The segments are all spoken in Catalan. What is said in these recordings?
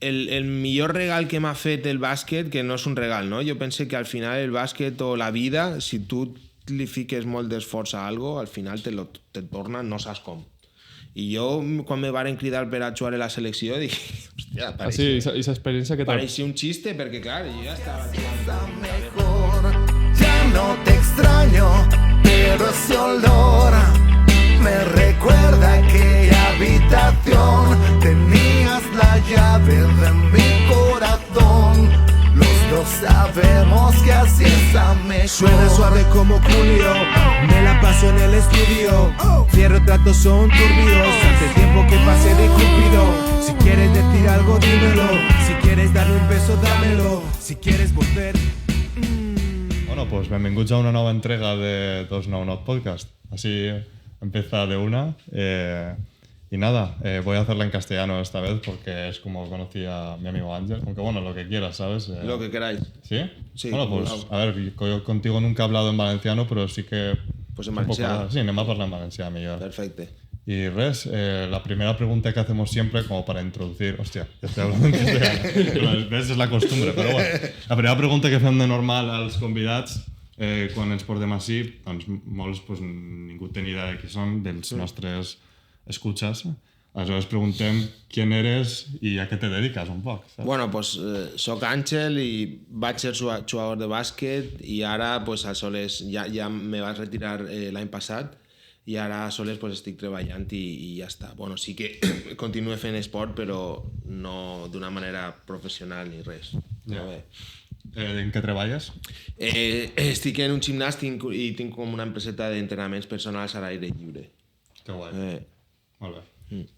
el millor regal que m'ha fet el bàsquet, que no és un regal, no? Jo penso que al final el bàsquet o la vida, si tu li fiques molt d'esforç a algo, al final te torna, no saps com. I jo, quan me varen cridar per a jugar a la selecció, dic, hòstia, pareixia... Ah, sí, esa experiència que tal? Pareixia un xiste, perquè, clar, jo ja estava... Ya no te extraño, pero ese olor me recuerda aquella habitación. Tenías la llave de mi corazón. Los dos sabemos que así está mejor. Suena suave como Julio, me la paso en el estudio. Cierro tratos, son turbios. Hace tiempo que pasé de Cupido. Si quieres decir algo, dímelo. Si quieres darme un beso, dámelo. Si quieres volver... Bueno, pues benvinguts a una nova entrega de 299 Podcast. Así empieza de una. Y nada, voy a hacerla en castellano esta vez porque es como conocí a mi amigo Ángel. Aunque bueno, lo que quieras, ¿sabes? Lo que queráis. ¿Sí? Sí. Bueno, pues a ver, yo contigo nunca he hablado en valenciano, pero sí que... Pues en valencià. Sí, anem a parlar en valencià millor. Perfecte. Y res, la primera pregunta que hacemos siempre, como para introducir... Hostia, ya estoy hablando en castellano. ¿Ves? Es la costumbre, però bueno. La primera pregunta que fem de normal als convidats, quan ens portem així, doncs molts pues, ningú té ni idea de qui són, dels nostres escuchas. Aleshores preguntem quién eres i a què te dediques un poc. Saps? Bueno, pues soc Àngel i vaig ser jugador de bàsquet i ara pues, a soles ja me vaig retirar l'any passat i ara a soles pues, estic treballant i ja està. Bueno, sí que continuo fent esport però no d'una manera professional ni res. Ja. En què treballes? Estic en un gimnàs i tinc com una empreseta d'entrenaments personals a l'aire lliure. Que guai. Molt bé.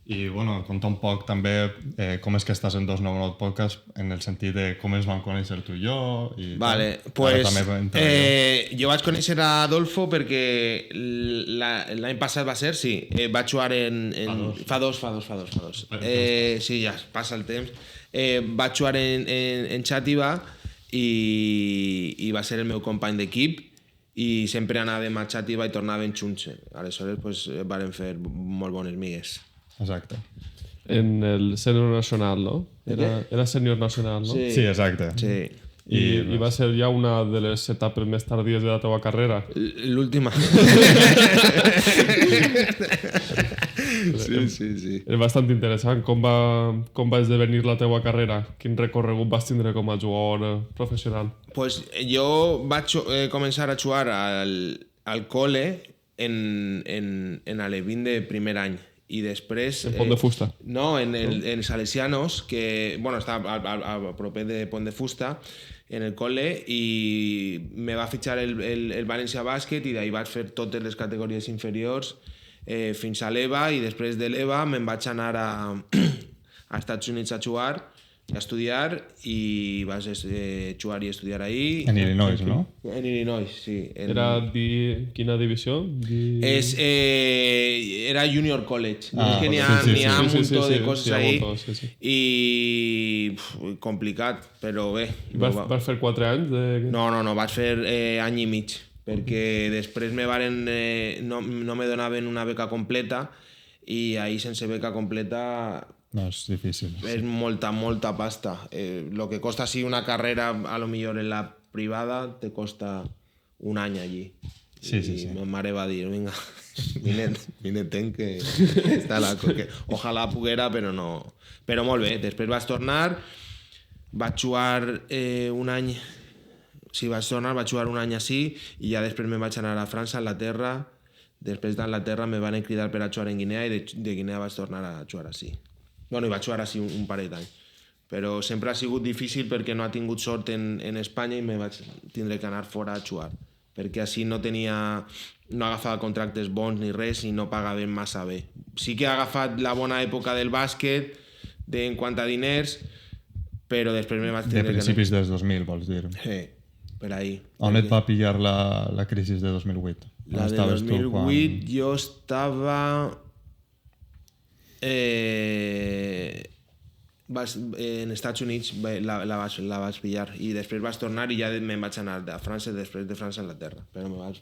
I bueno, conta un poc també com és que estàs en 299 Podcast en el sentit de com ens vam conèixer tu i jo. Vale, pues jo vaig conèixer a Adolfo perquè l'any passat va ser, sí, vaig jugar fa dos. Sí, ja passa el temps. Vaig jugar en Xàtiva i va ser el meu company d'equip i sempre anàvem a Xàtiva i tornàvem junts. Aleshores pues, vàrem fer molt bones migues. Exacte. En el sènior nacional, no? Era sènior nacional, no? Sí, exacte. Sí. I va ser ja una de les etapes més tardies de la teva carrera? L'última. Sí. És bastant interessant. Com va esdevenir la teva carrera? Quin recorregut vas tindre com a jugador professional? Pues jo vaig començar a jugar al col·le en Alevín de primer any. I després... En Pont de Fusta? No, en Salesianos, que bueno, està a proper de Pont de Fusta, en el col·le, i me va fitxar el València Bàsquet i d'ahir vaig fer totes les categories inferiors fins a l'EVA i després de l'EVA me'n vaig anar a Estats Units a jugar i a estudiar i vaig jugar i estudiar ahí. En Illinois, ¿no? En Illinois, sí. Era quina divisió? Era Junior College. Es que n'hi ha un muntó de coses ahí i complicat, però bé. Vas fer 4 anys? No, vaig fer any i mig, perquè després no me donaven una beca completa i ahí sense beca completa... No, és difícil. És molta pasta. Lo que costa así una carrera, a lo millor en la privada, te costa un any allí. Sí. Mi mare va dir, vinga, vine ten que està la... Que ojalà poguera, però no... Però molt bé, després vaig tornar, vaig jugar un any... Sí, vaig jugar un any així i ja després me'n vaig anar a França, a Anglaterra. Després d'Anglaterra me van cridar per a jugar en Guinea i de Guinea vaig tornar a jugar així. Bueno, i vaig jugar així un parell d'anys. Però sempre ha sigut difícil perquè no ha tingut sort en Espanya i me vaig tindre que anar fora a jugar. Perquè així no agafava contractes bons ni res i no pagaven massa bé. Sí que he agafat la bona època del bàsquet en quant a diners, però després me vaig tindre que... De principis dels 2000, vols dir? Sí, per ahí. On et va pillar la crisi de 2008? La de 2008 jo estava... en Estats Units la vaig pillar i després vaig tornar i ja me'n vaig anar a França, després de França a Anglaterra,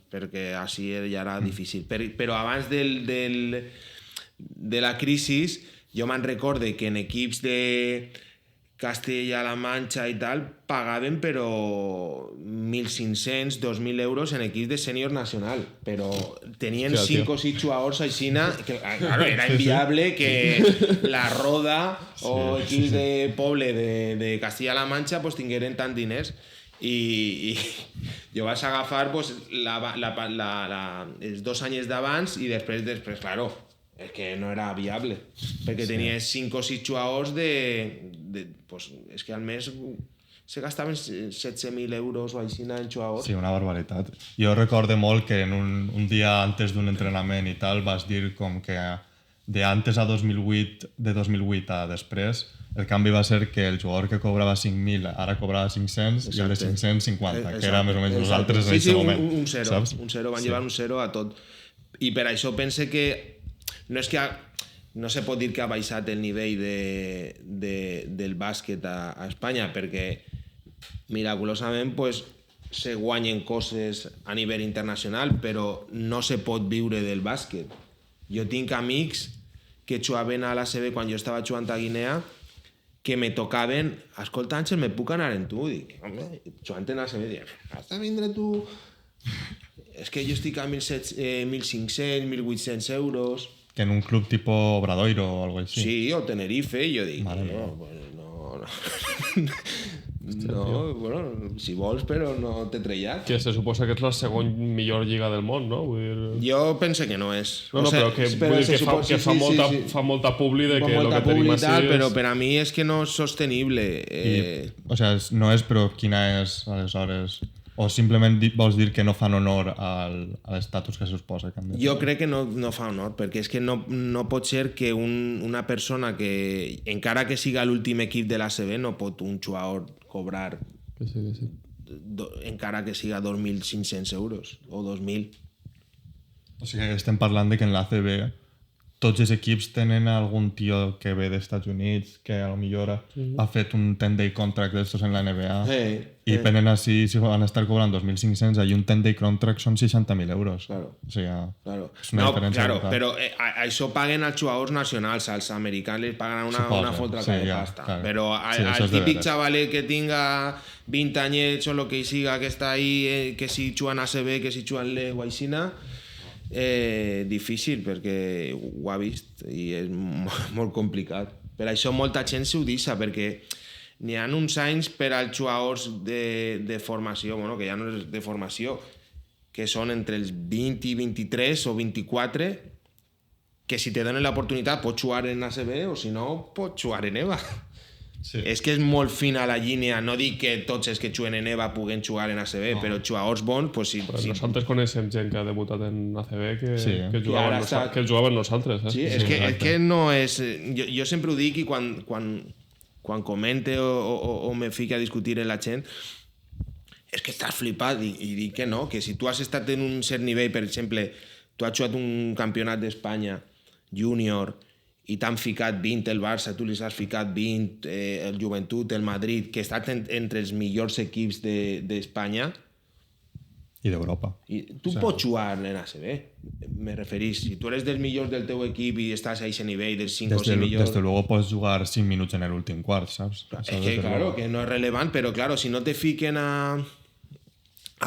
perquè així ja era difícil. Però abans de la crisi jo me'n recorde que en equips Castella-La Manxa i tal, pagaven però 1.500, 2.000 euros en equips de sènior nacional, però tenien Hòstia, 5 o 6 jugadors aixina, que claro, era inviable que la Roda o equips de poble de Castilla-La Manxa pues, tingueren tant diners. I jo vaig agafar pues, els 2 anys d'abans i després, claro, és que no era viable, perquè tenies 5 o 6 jugadors pues, és que al mes se gastaven 16.000 euros o així en jugadors. Sí, una barbaritat. Jo recordo molt que en un dia antes d'un entrenament i tal vas dir com que de antes a 2008, de 2008 a després, el canvi va ser que el jugador que cobrava 5.000 ara cobrava 500 i el de 550, que era més o menys nosaltres en aquest moment. Un zero, van llevar un zero a tot. I per això pense que no se pot dir que ha baixat el nivell del bàsquet a Espanya, perquè miraculosament pues, se guanyen coses a nivell internacional, però no se pot viure del bàsquet. Jo tinc amics que jugaven a l'ACB quan jo estava jugant a Guinea que me tocaven, escolta Àngel, me puc anar en tu? Dic, home, jugant en l'ACB, dic, has de vindre tu? És que jo estic a 1.500, 1.800 euros. Que en un club tipo Obradoiro o algo així. Sí, o Tenerife, i jo dic, no, bueno, si vols, però no t'he trellat. Que se suposa que és la segona millor lliga del món, no? Vull dir... Jo pense que no és. No, però que, vull dir que fa molta publi de que el que tenim així és... Però per a mi és que no és sostenible. O sea, no és, però quina és, aleshores... O simplement vols dir que no fan honor a l'estatus que se suposa que han de fer? Jo crec que no fa honor, perquè és que no pot ser que una persona que, encara que siga l'últim equip de l'ACB, no pot un jugador cobrar encara que siga 2.500 euros o 2.000. O sigui que estem parlant de que en l'ACB tots els equips tenen algun tio que ve dels Estats Units que a lo millor ha fet un 10-day contract d'estos en la NBA i venen així, si van estar cobrant 2.500, allí un 10-day contract són 60.000 euros. Claro. O sigui, claro. és una diferència. Claro, però això paguen als jugadors nacionals, als americans li paguen una fotraca de pasta. Claro. Però al típic xavalet que tinga 20 anyets o el que siga, que està ahí, que si juguen ACB, que si juguen l'E o aixina, difícil, perquè ho ha vist i és molt complicat. Per això molta gent s'ho deixa, perquè n'hi ha uns anys per als jugadors de formació, bueno, que ja no és de formació, que són entre els 20 i 23 o 24, que si te donen l'oportunitat pots jugar en ACB o si no pots jugar en EVA. Sí. És que és molt fina la línia, no dic que tots els que juguen en EVA puguen jugar en ACB, però jugadors bons, pues sí. Nosaltres coneixem gent que ha debutat en ACB que jugaven nosaltres. Sí, és que no és... Jo sempre ho dic i quan comente o me fique a discutir amb la gent, és que estàs flipat i dic que no, que si tu has estat en un cert nivell, per exemple, tu has jugat un campionat d'Espanya júnior i t'han ficat 20 el Barça, tu li has ficat 20 el Joventut, el Madrid, que ha estat entre els millors equips d'Espanya i d'Europa. Tu pots jugar en ACB, me referís. Si tu eres dels millors del teu equip i estàs a aquest nivell dels 5 o 6 millors... Desde luego pots jugar 5 minuts en l'últim quart, saps? És que, claro, que no és relevant, però claro, si no te fiquen a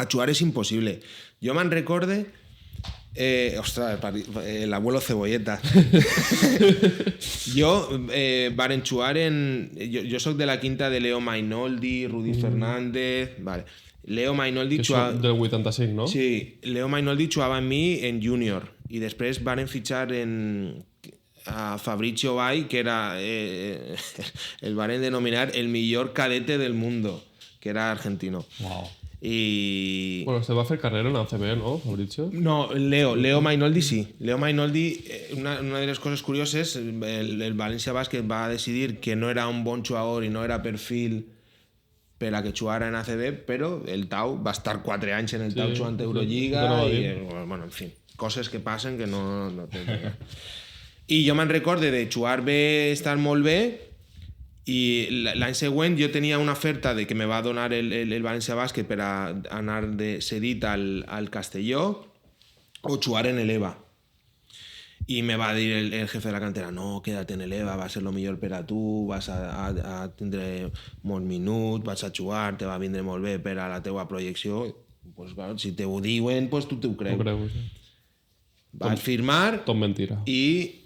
jugar és impossible. Jo me'n recorde... ostres, l'abuelo Cebolleta. Jo varen jugar jo soc de la quinta de Leo Mainoldi, Rudy Fernández, vale. Leo Mainoldi jugava... del 85, no? Sí, Leo Mainoldi jugava amb mi en júnior i després varen fitxar a Fabrizio Bay, que era el varen denominar el millor cadete del mundo, que era argentino. Wow. I... Bueno, se va fer carrera en ACB, ¿no, Fabrizio? No, Leo Mainoldi sí. Leo Mainoldi, una de les coses curioses, el València Bàsquet va decidir que no era un bon jugador i no era perfil per a que jugara en ACB, però el Tau va estar 4 anys en el Tau jugant Eurolliga i, bueno, en fi, coses que passen que no tenen. I jo me'n recorde de jugar bé, estar molt bé, i l'any següent jo tenia una oferta de que me va donar el València Bàsquet per a anar cedit al Castelló o jugar en l'EVA. Y me va a decir el jefe de la cantera, no, quédate en el EVA, va a ser lo millor per a tu, vas a tindre molts minuts, vas a jugar, te va vindre molt bé per a la teua projecció. Pues, claro, si te ho diuen, pues tu t'ho creus. Ho creus, sí. Vas firmar Tot mentira. i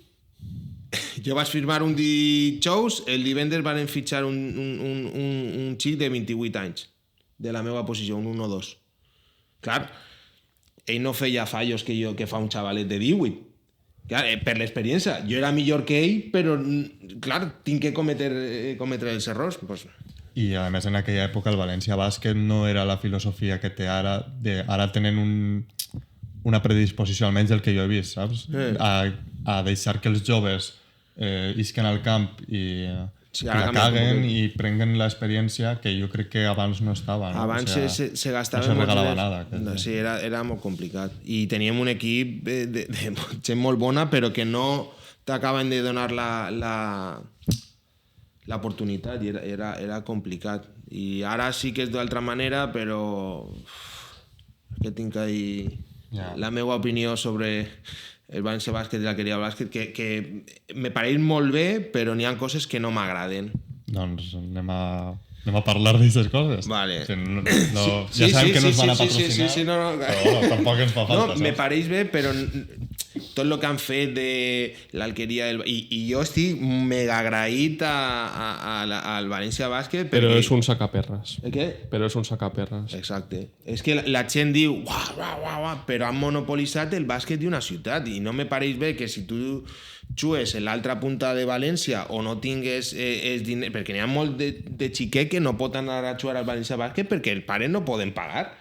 jo vaig firmar un dijous, el divendres van fitxar un xic de 28 anys, de la meva posició, un 1-2. Clar, ell no feia fallos que fa un xavalet de 18. Clar, per l'experiència. Jo era millor que ell, però, clar, tinc que cometre els errors. Pues... I, a més, en aquella època el València Bàsquet no era la filosofia que té ara, ara tenen una predisposició, almenys del que jo he vist, saps? A deixar que els joves isquen al camp i la caguen i prenguen l'experiència que jo crec que abans no estava. No? Abans o sea, se gastava no se regalava nada. No, sí, era molt complicat. I teníem un equip de gent molt bona, però que no t'acaben de donar l'oportunitat i era complicat. I ara sí que és d'altra manera, però que tinc ahí la meva opinió sobre el València Bàsquet i l'Alqueria Bàsquet, que me pareix molt bé, però n'hi ha coses que no m'agraden. Doncs anem a parlar d'aquestes coses. Vale. O sigui, ja sabem que no es van a patrocinar, no. però bueno, tampoc ens fa falta. No, me pareix bé, però tot el que han fet de l'Alqueria i jo estic mega agraït al València Bàsquet Però és un sacaperres. Què? Però és un sacaperres. Exacte. És que la gent diu uau, però han monopolitzat el bàsquet d'una ciutat i no me pareix bé que si tu jugues en l'altra punta de València o no tingues els diners, perquè n'hi ha molt de xiquet que no pot anar a jugar al València Bàsquet perquè els pares no poden pagar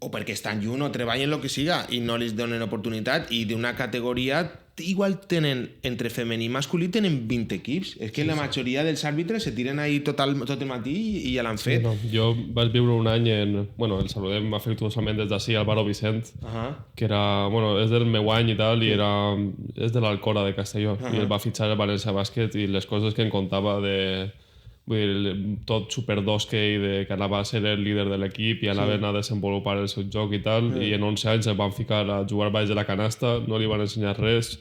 o perquè estan lluny o treballen el que siga i no els donen oportunitat i d'una categoria igual tenen entre femení i masculí tenen 20 equips, és que la majoria dels àrbitres se tiren ahí tot el matí i ja l'han fet. No, jo vaig viure un any el saludem afectuosament des d'ací al Baró Vicent, que era, és del meu any i tal, i és de l'Alcora de Castelló, i el va fitxar el València Bàsquet i les coses que em contava tot superdosque que anava a ser el líder de l'equip i anaven a desenvolupar el seu joc i tal, i en 11 anys el van ficar a jugar baix de la canasta, no li van ensenyar res,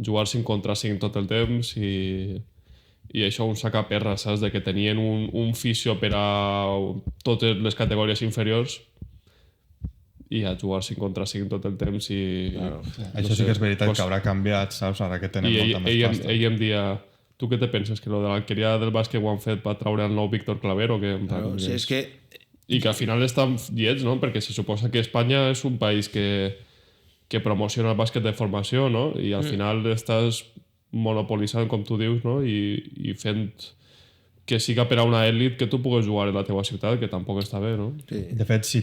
jugar 5 contra 5 tot el temps i això un sacaperra, saps? De que tenien un fisio per a totes les categories inferiors i a jugar 5 contra 5 tot el temps i... Claro. Això sí que és veritat que haurà canviat, saps? Ara que tenen molta més pasta. Ell em dia... Tu què te penses? Que lo de l'Alqueria del bàsquet ho han fet per traure el nou Víctor Claver o què? Claro, sí, és que... I que al final estan llets, no? Perquè se suposa que Espanya és un país que promociona el bàsquet de formació, no? I al final estàs monopolitzant, com tu dius, no? I fent que siga per a una èlit que tu pugues jugar en la teva ciutat, que tampoc està bé, no? Sí. De fet, si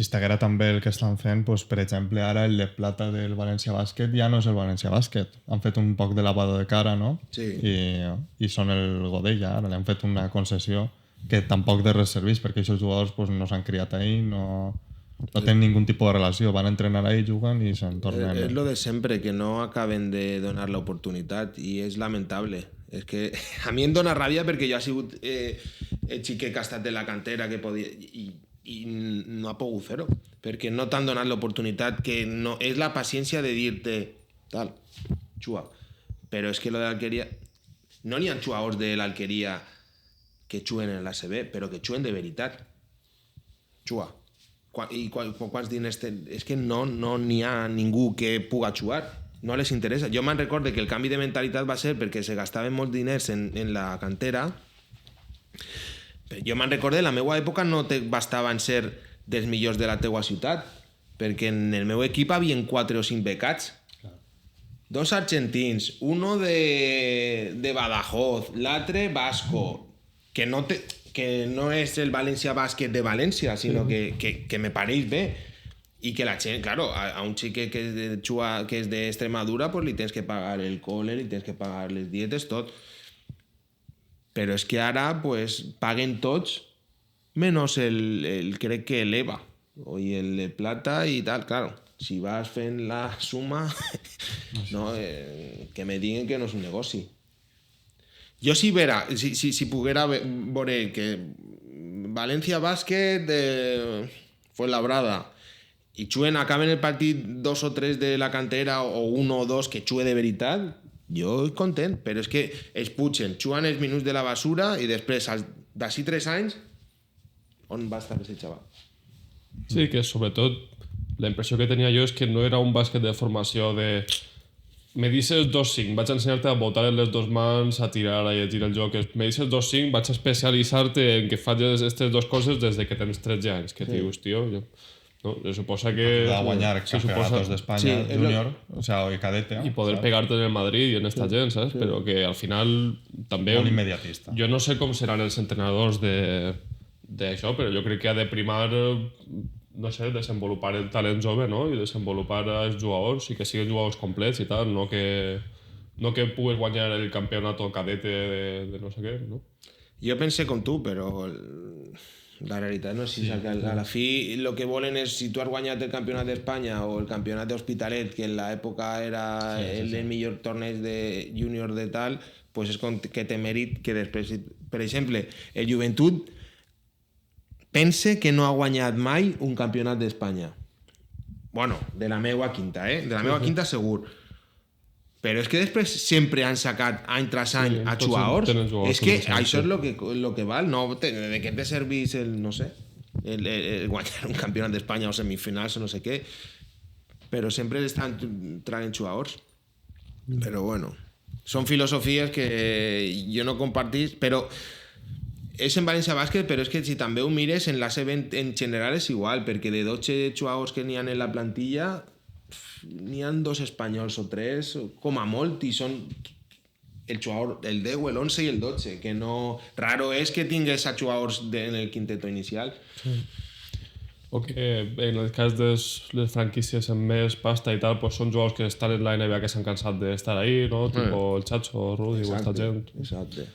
estiguera tan bé el que estan fent, doncs, per exemple, ara el de plata del València Bàsquet ja no és el València Bàsquet. Han fet un poc de lavado de cara, no? Sí. I són el Godella, ara li han fet una concessió que tampoc de res serveix, perquè aquests jugadors doncs, no s'han criat ahir, no tenen ningun tipus de relació, van entrenar ahir, juguen i se'n tornen. És lo de sempre, que no acaben de donar l'oportunitat i és lamentable. És que a mi em dona ràbia perquè jo he sigut el xiquet que ha estat de la cantera que podia, i no ha pogut fer-ho perquè no t'han donat l'oportunitat, que no, és la paciència de dir-te tal, xua, però és que lo de l'Alqueria no n'hi ha jugadors de l'Alqueria que juguen en l'ACB, però que juguen de veritat, xua, i quants diners és que no n'hi ha ningú que puga jugar, no les interessa. Jo me'n recordo que el canvi de mentalitat va ser perquè se gastaven molts diners en la cantera. Jo me'n recordo, la meva època no te bastaven ser dels millors de la teua ciutat, perquè en el meu equip havien 4 o 5 becats. 2 argentins, uno de Badajoz, l'altre basco, que no és el València Bàsquet de València, sinó que me pareix bé. I que la gent, claro, a un xic que és d'Extremadura pues li tens que pagar el cole, li tens que pagar les dietes, tot. Però és que ara pues, paguen tots menys el crec que l'EVA i el de plata i tal, claro. Si vas fent la suma, no, que me diguen que no és un negoci. Jo si poguera veure que València Bàsquet Fuenlabrada i xuen, acaben el partit 2 o 3 de la cantera o 1 o 2 que xue de veritat, jo content, però és que els pugen, xuen els minuts de la basura i després, d'ací 3 anys, on va estar ese xaval? Sí, que sobretot la impressió que tenia jo és que no era un bàsquet de formació de me dices 2-5, vaig a ensenyar-te a botar en les 2 mans, a tirar, a llegir el joc. Me dices 2-5, vaig a especialitzar-te en que facis aquestes 2 coses des de que tens 13 anys. Que dius, tio? No, se suposa que... Va a guanyar campeonatos de España junior, o sea, o cadete. Y poder pegarte en el Madrid y en esta gent, ¿sabes? Pero que al final també... Molt immediatista. Jo no sé com seran els entrenadors d'això, però jo crec que ha de primar, no sé, desenvolupar el talent jove, no? I desenvolupar els jugadors i que siguin jugadors complets i tal, no que pugues guanyar el campeonato cadete de no sé què, no? Jo pense com tu, però la realitat no és així. A la fi, el que volen és, si tu has guanyat el campionat d'Espanya o el campionat d'Hospitalet, que en l'època era el millor torneig de júnior de tal, pues és que té mèrit que després... Per exemple, el Joventut pense que no ha guanyat mai un campionat d'Espanya. Bueno, de la meua quinta, De la meua quinta segur. Però és que després sempre han sacat any tras any a jugadors. És que això és lo que val. No, de què te servís el, no sé, el guanyar un campionat d'Espanya o semifinals o no sé què. Però sempre estan traient jugadors. Però bueno, són filosofies que jo no compartís, però és en València Bàsquet, però és que si també ho mires en la CB en general és igual, perquè de 12 jugadors que n'hi ha en la plantilla n'hi ha 2 espanyols o 3 com a molt, i són el jugador, el 10, el 11 i el 12, que no... Raro és que tingués a jugadors en el quinteto inicial. Sí. O que en el cas de les franquícies amb més pasta i tal, pues són jugadors que estan en la NBA que s'han cansat d'estar ahí, no? Tipo el Chacho, Rudy o esta gent. Exacte.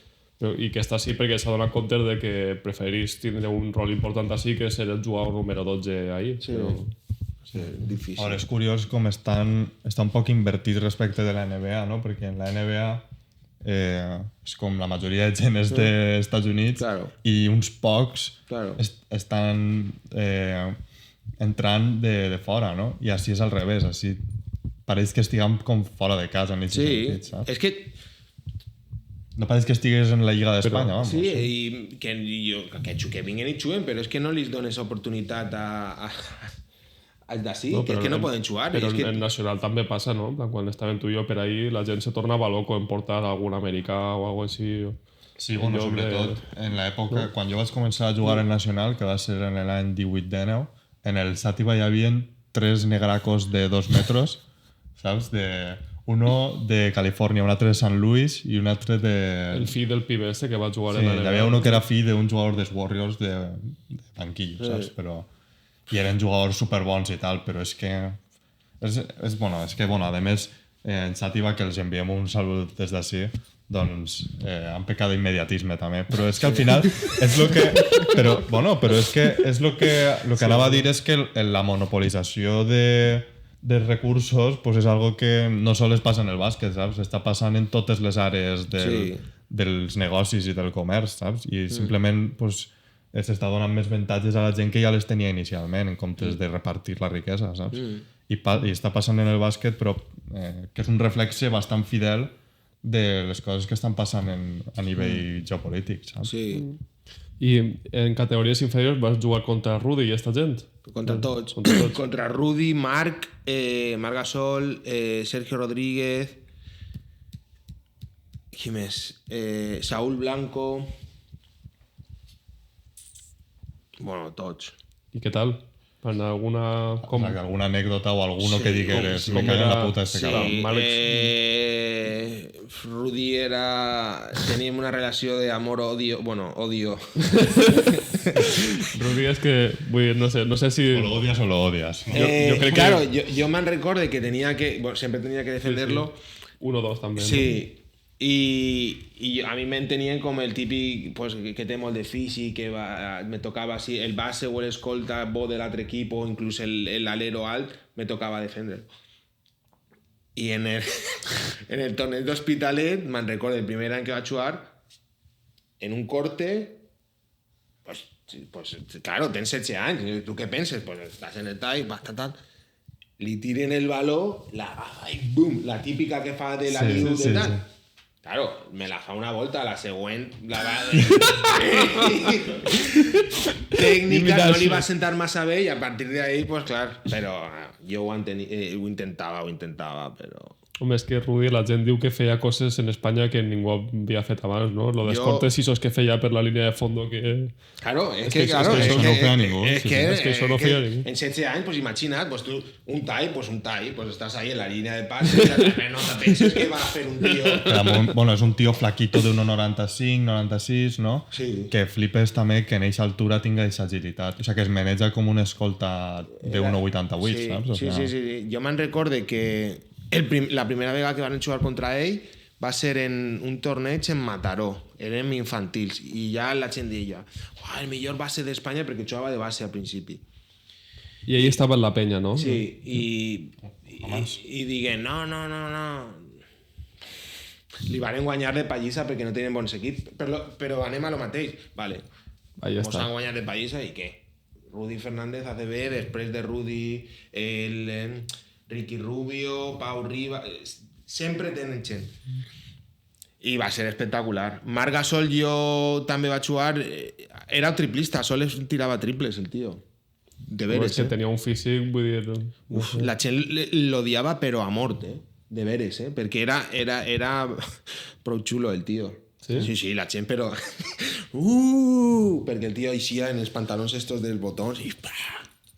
I que està així perquè s'ha donat compte de que preferís tindre un rol important així que ser el jugador número 12 ahí. Sí. Però... Sí, difícil. Ara, és curiós com està un poc invertit respecte de la NBA, no? Perquè en la NBA és com la majoria de gent és dels Estats Units, claro. I uns pocs claro. Estan entrant de fora, no? I així és al revés, així pareix que estiguem com fora de casa en aquest sentit, saps? És que no pareix que estigués en la Lliga d'Espanya, vamos. Sí, i que vinguen i juguen, però és que no li dones oportunitat als d'ací, no, que és que no poden jugar. Però que... en Nacional també passa, no? Quan estàvem tu i jo per ahí, la gent se tornava loco en portar algun americà o alguna cosa així. Sí, bueno, sobretot en l'època, quan jo vaig començar a jugar en Nacional, que va ser en l'any 18-19, en el Sàtiva hi havia 3 negracos de 2 metros, saps? Uno de Califòrnia, un altre de San Luis i un altre de... El fill del pibe este que va jugar en la NBA. Hi havia uno que era fill d'un jugador dels Warriors de banquillo, saps? Però... I eren jugadors superbons i tal, però és que... a més, en Xàtiva, que els enviem un salut des d'ací, doncs han pecat d'immediatisme també, però és que al final és lo que... Però és que és lo que anava a dir és que la monopolització de recursos pues és algo que no sols passa en el bàsquet, saps? Està passant en totes les àrees dels negocis i del comerç, saps? I simplement pues, s'està donant més avantatges a la gent que ja les tenia inicialment en comptes de repartir la riquesa, saps? I està passant en el bàsquet, però que és un reflexe bastant fidel de les coses que estan passant a nivell geopolític, saps? Sí. I en categories inferiors vas jugar contra Rudy i esta gent? Contra tots. Contra Rudy, Marc Gasol, Sergio Rodríguez, qui més? Saúl Blanco... Bueno, tots. I què tal? Alguna anècdota o alguno que digueres me cago en la puta este cabrón. Rudy teníem una relació d'amor-odio. Bueno, odio. Rudy és que... no sé si... O lo odias o lo odias. Yo crec claro, que... yo me recuerdo que tenía que... Bueno, siempre tenía que defenderlo. Sí. 1-2 també. Sí. ¿No? Y a mí me tenían como el típico pues, que té molt de físic, que me tocava así, el base o l'escolta bo de l'altre equip o inclús el alero alt, me tocava defendre. I en el torneig d'Hospitalet, me'n recordo, el primer any que vaig jugar, en un corte, pues, pues, claro, tens 16 anys. Tu què penses? Pues estàs en el tall, tal. Li tiren el baló, boom, la típica que fa de la linux de tal. Claro, me la fa una volta, la següent la va... Tècnica, no li va sentar massa bé i a partir d'ahí, pues clar, però jo ho intentava, però... Home, és que Rudi, la gent diu que feia coses en Espanya que ningú havia fet abans, no? Lo dels cortes isos que feia per la línia de fondo que... Claro, que això no ho feia ningú. És que això no feia ningú. En 16 anys, pues imagina't, pues tu, un tall, pues estàs ahí en la línia de pas, no te penses que va a fer un tio... Bueno, és un tio flaquito de 1,95, 96, no? Sí. Que flipes també que en eixa altura tinga eixa agilitat. O sigui, que es maneja com un escolta de 1,88, saps? Sí. Jo me'n recorde que la primera vegada que van jugar contra ell va ser en un torneig en Mataró, érem infantils, i ja la gent deia el millor base d'Espanya perquè jugava de base al principi. I ell estava en la penya, no? Sí, i diguen, no. Li van guanyar de pallissa perquè no tenen bons equips, però anem a lo mateix. Vale, mos han guanyat de pallissa i què? Rudy Fernández ACB, després de Rudy, Ricky Rubio, Pau Riba, sempre tenen gent. I va ser espectacular. Marc Gasol jo també va jugar, era triplista, sols tirava triples el tio. De veres, és que tenia un físic, vull dir... La gent l'odiava però a mort, de veres, perquè era prou xulo el tio. Sí, la gent però... perquè el tio eixia en els pantalons estos dels botons i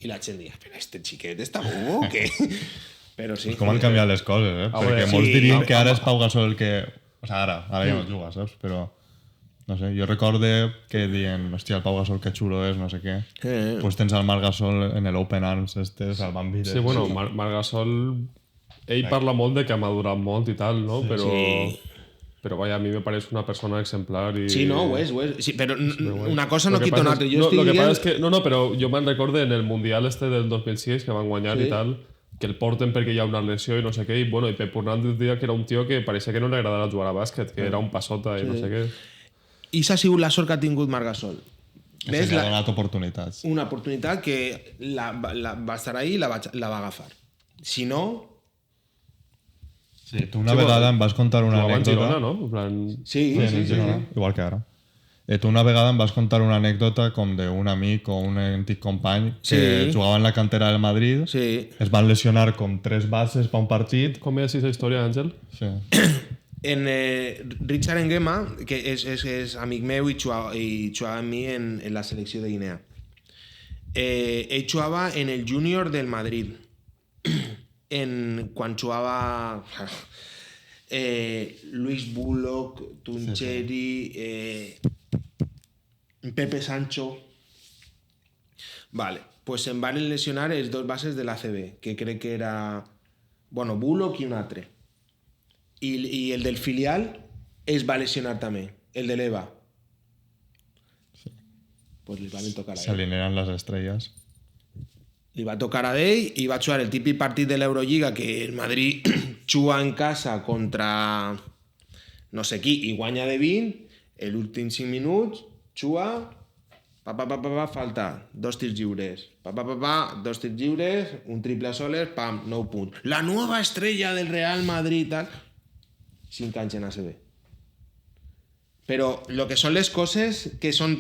la gent deia, però este xiquet està bo o què? Però sí. Com han canviat les coses, perquè molts dirien que ara és Pau Gasol el que... O sigui, ara ja no juga, saps? Però, no sé, jo recorde que diuen, hòstia, el Pau Gasol que xulo és, no sé què. Pues tens el Marc Gasol en l'Open Arms, salvant vides. Sí, bueno, Marc Gasol... Ell parla molt de que ha madurat molt i tal, no? Però... Però vaja, a mi me pareix una persona exemplar i... Sí, no, ho és. Sí, però una cosa no quita una altra. Lo que passa és que... No, però jo me'n recorde en el Mundial del 2006 que van guanyar i tal, que el porten perquè hi ha una lesió i no sé què, i bueno, i Pep Hernández deia que era un tio que pareixia que no li agradava jugar a bàsquet, que era un passota i no sé què. I s'ha sigut la sort que ha tingut Marc Gasol. Ves, li ha donat oportunitats. Una oportunitat que va estar ahí i la va agafar. Si no... Sí, tu una vegada em vas contar una anècdota... Girona, no? Sí. Igual que ara. Tu una vegada em vas contar una anècdota com d'un amic o un antic company que jugava en la cantera del Madrid, es van lesionar com 3 bases per un partit... Com és aquesta història, Àngel? Sí. En Richard Nguema, que és amic meu i jugava amb mi en la selecció de Guinea. Ell jugava en el júnior del Madrid. Quan jugava Luis Bullock, Tuncheri, Pepe Sancho. Vale, pues se'n van lesionar els 2 bases de l'ACB, que crec que era Bullock i un altre. I el del filial es va lesionar també, el de l'EVA. Pues li van tocar a ell. S'alinearan les estrelles. Li va tocar a ell i va jugar el típic partit de l'Eurolliga que el Madrid juga en casa contra no sé qui i guanya de 20, l'últim 5 minuts, juga, falta 2 tirs lliures, 2 tirs lliures, un triple soles, 9 punts. La nova estrella del Real Madrid, tal. 5 anys en ACB. Però el que són les coses, que són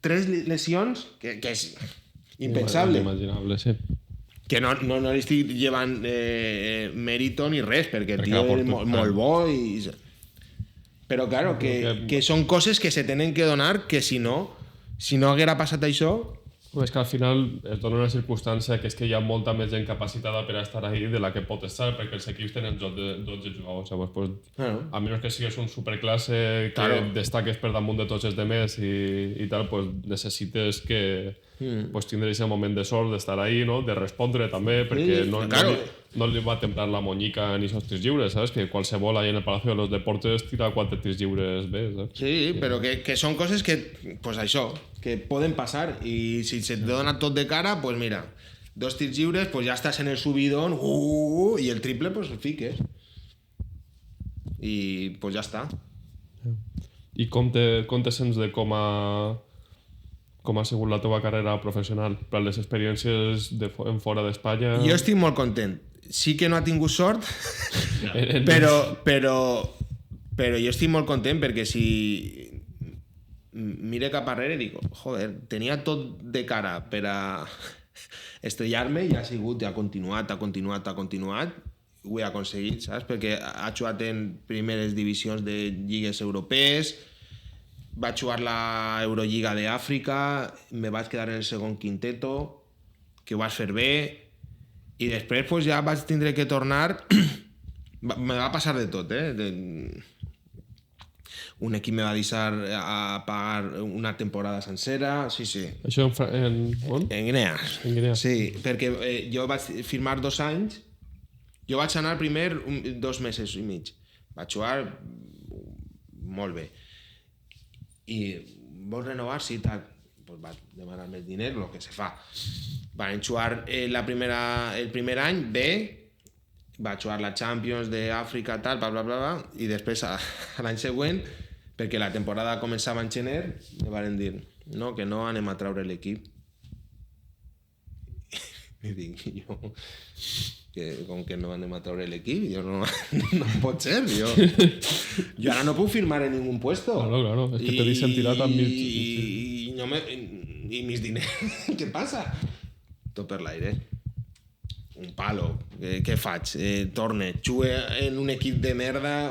3 lesions, que és impensable. Inimaginable, sí. Que no li estic llevant mèrito ni res, perquè el tio és molt bo i... Però, claro, que són coses que se tenen que donar, que si no haguera passat això... És que al final es dona una circumstància que és que hi ha molta més gent capacitada per estar ahí de la que pot estar, perquè els equips tenen 12 jugadors. Llavors, a menys que sigues un superclasse que destaques per damunt de tots els demés i tal, pues necessites que tindre aquest moment de sort d'estar ahí, no? De respondre també, perquè no li va templar la monyica ni els tirs lliures, saps? Que qualsevol ahí en el Palacio de los Deportes tira 4 tirs lliures bé, saps? Sí, però que són coses que, pues això, que poden passar i si se't dona tot de cara, pues mira, 2 tirs lliures, pues ja estàs en el subidón i el triple, pues el fiques. I pues ja està. I com te sents de com com ha sigut la teva carrera professional? Per les experiències en fora d'Espanya... Jo estic molt content. Sí que no ha tingut sort, però jo estic molt content perquè si mire cap arrere i dic, joder, tenia tot de cara per a estrellar-me i ha continuat, ho he aconseguit, saps? Perquè ha jugat en primeres divisions de lligues europees, vaig jugar la Eurolliga d'Àfrica, me vaig quedar en el segon quinteto, que ho vaig fer bé, i després pues, ja vaig tindre que tornar. Me va passar de tot, un equip me va deixar a pagar una temporada sencera, sí. Això on? En Guinea. En Guinea. Sí, perquè jo vaig firmar 2 anys. Jo vaig anar primer 2 mesos i mig. Vaig jugar molt bé. I vols renovar? Sí, tal. Pues vaig demanar més diners, el que se fa. Van jugar el primer any bé, vaig jugar la Champions d'Àfrica, tal, bla, bla, bla, bla, i després l'any següent, perquè la temporada començava en gener, me van dir no, que no anem a treure l'equip. I dic jo, que com que no anem a treure l'equip, jo no pot ser, jo ara no puc firmar en ningún puesto. Claro, es que te deixen tirat amb i mis diners, què passa? Tot per l'aire. Un palo, què faig? Torne, jugue en un equip de merda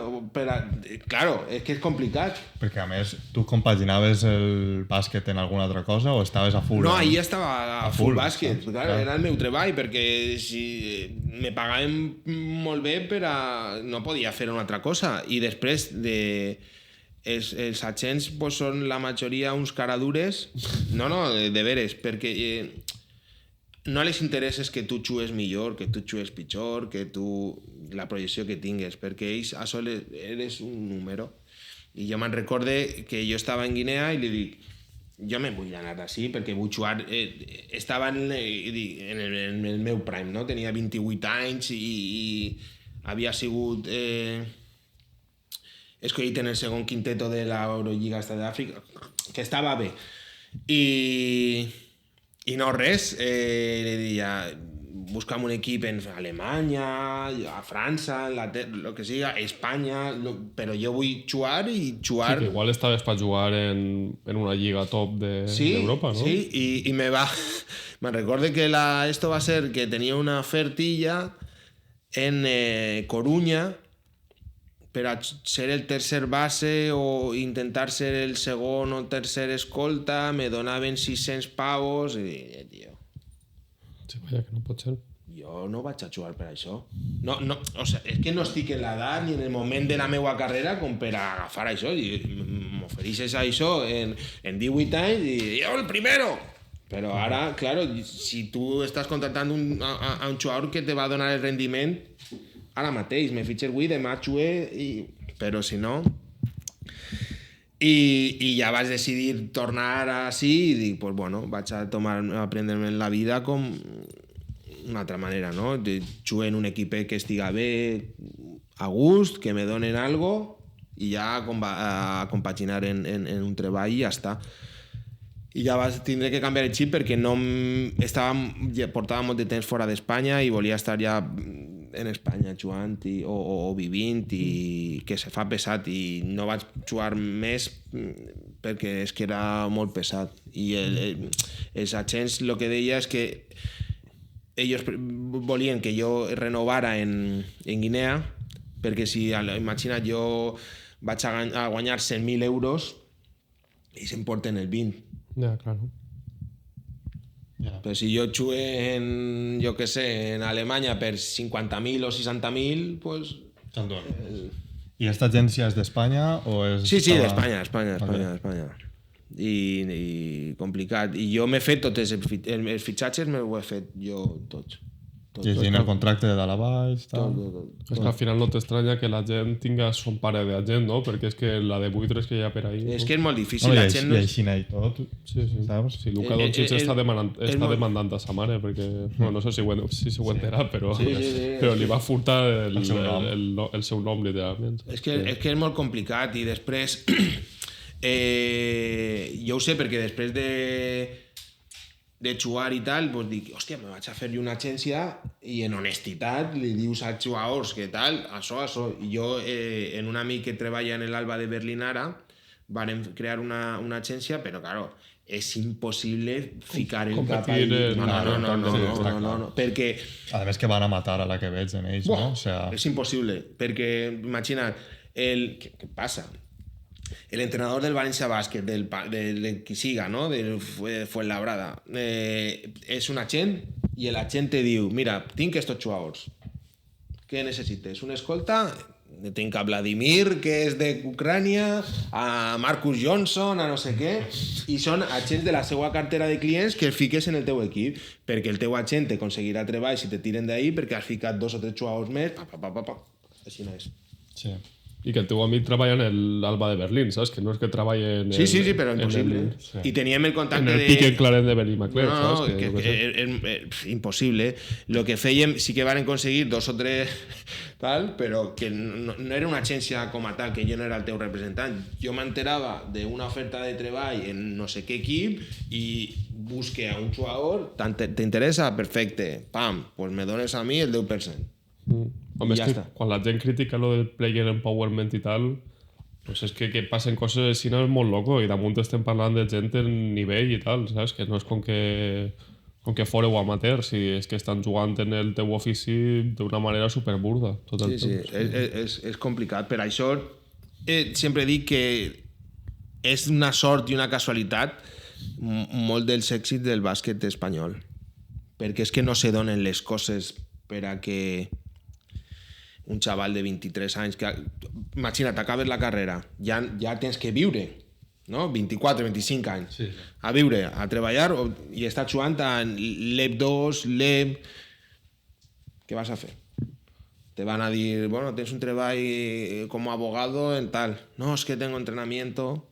Claro, és que és complicat. Perquè a més, tu compaginaves el bàsquet en alguna altra cosa o estaves a full? No, ahir estava a full bàsquet, clar. Era el meu treball, perquè si me pagaven molt bé no podia fer una altra cosa. I després els agents pues, són la majoria uns caradures, de veres, perquè no les interesses que tu jugues millor, que tu jugues pitjor, que la projecció que tingues, perquè ells a sol eres un número. I jo me'n recorde que jo estava en Guinea i li dic, jo me vull anar d'ací perquè vull jugar. Estava en el meu prime, no? Tenia 28 anys i havia sigut escollit en el segon quinteto de l'Eurolliga d'Àfrica, que estava bé. I no res, li deia, busca'm un equip en Alemanya, a França, el que siga, a Espanya, però jo vull jugar i jugar... Sí, que igual estaves per jugar en una lliga top d'Europa, ¿no? Sí, i me recorde que esto va a ser que tenía una ofertilla en Coruña per a ser el tercer base o intentar ser el segon o tercer escolta, me donaven 600 pavos i, tio... Sí, vaya, que no pot ser. Jo no vaig a jugar per això. No, o sea, és que no estic en l'edat ni en el moment de la meva carrera com per a agafar això. M'ofereixes això en 18 anys i jo el primero! Però ara, claro, si tu estàs contractant a un jugador que te va donar el rendiment ara mateix, me fitxes avui, demà jugué, però si no... I ja vaig decidir tornar així i dic, pues bueno, vaig a prendre-me la vida com una altra manera, no? Jugué en un equip que estiga bé, a gust, que me donen algo i ja a compaginar en un treball i ja està. I ja vaig tindre que canviar el xip perquè portava molt de temps fora d'Espanya i volia estar ja en Espanya jugant o vivint i que se fa pesat i no vaig jugar més perquè és que era molt pesat i els agents el que deia és que ells volien que jo renovara en Guinea perquè si, imagina't, jo vaig a guanyar 100.000 euros i s'emporten el 20. Ja, claro. Però si jo jugué en, jo què sé, en Alemanya per 50.000 o 60.000, pues... I esta agència és d'Espanya o és... Sí, d'Espanya. I complicat. I jo m'he fet tots els fitxatges, m'ho he fet jo tots. Llegint el contracte de dalt a baix... Tot. És que al final no t'estranya que la gent tinga son pare d'agent, no? Perquè és que la de buitres que hi ha per ahí... És que és molt difícil. No, i així i tot. Sí. Saps? Sí, Luka Doncic està demandant a sa mare perquè... No sé si s'ho entera, però li va furtar el seu nom, literalment. És que és molt complicat i després Jo ho sé perquè després de jugar i tal, doncs dic, hòstia, me vaig a fer una agència i en honestitat li dius als jugadors que tal, això. I jo, en un amic que treballa en l'Alba de Berlín ara, vam crear una agència, però, claro, és impossible ficar el cap ahí. No. Perquè... A més que van a matar a la que veig en ells, no? O sea... És impossible, perquè, imagina't, què passa? El entrenador del Valencia Basket, del qui siga, ¿no? Del Fuenlabrada, és un agent i l'agent te diu, mira, tinc estos jugadors. Què necessites? Una escolta? Tinc a Vladimir, que és d'Ucrània, a Marcus Johnson, a no sé què, i són agents de la seva cartera de clients que els fiques en el teu equip, perquè el teu agent te aconseguirà treball si te tiren d'ahí, perquè has ficat 2 o 3 jugadors més, Així no és. Sí. I que el teu amic treballa en l'Alba de Berlín, saps? Que no és que treballa en... Sí, però impossible. Sí. I teníem el contacte en el pique claret de Benny McLeod, saps? És impossible. Lo que fèiem, sí que van aconseguir 2 o 3 tal, però que no era una agència com a tal, que jo no era el teu representant. Jo m'enterava d'una oferta de treball en no sé què equip i busque a un jugador, t'interessa? Perfecte. Pam, pues me dones a mi el 10%. Home, és ja que està. quan la gent critica lo del player empowerment i tal, pues és que passen coses així, no és molt loco, i damunt estem parlant de gent en nivell i tal, saps? Que no és com que foreu amateurs, si és que estan jugant en el teu ofici d'una manera superburda tot el temps. És complicat. Per això sempre dic que és una sort i una casualitat molt dels èxits del bàsquet espanyol, perquè és que no se donen les coses per a que un xaval de 23 anys que, imagina't, acabes la carrera, ja tens que viure, no? 24, 25 anys, sí. A viure, a treballar i estar jugant a l'EP 2, l'EP... Què vas a fer? Te van a dir, bueno, tens un treball com a abogado en tal. No, es que tengo entrenamiento.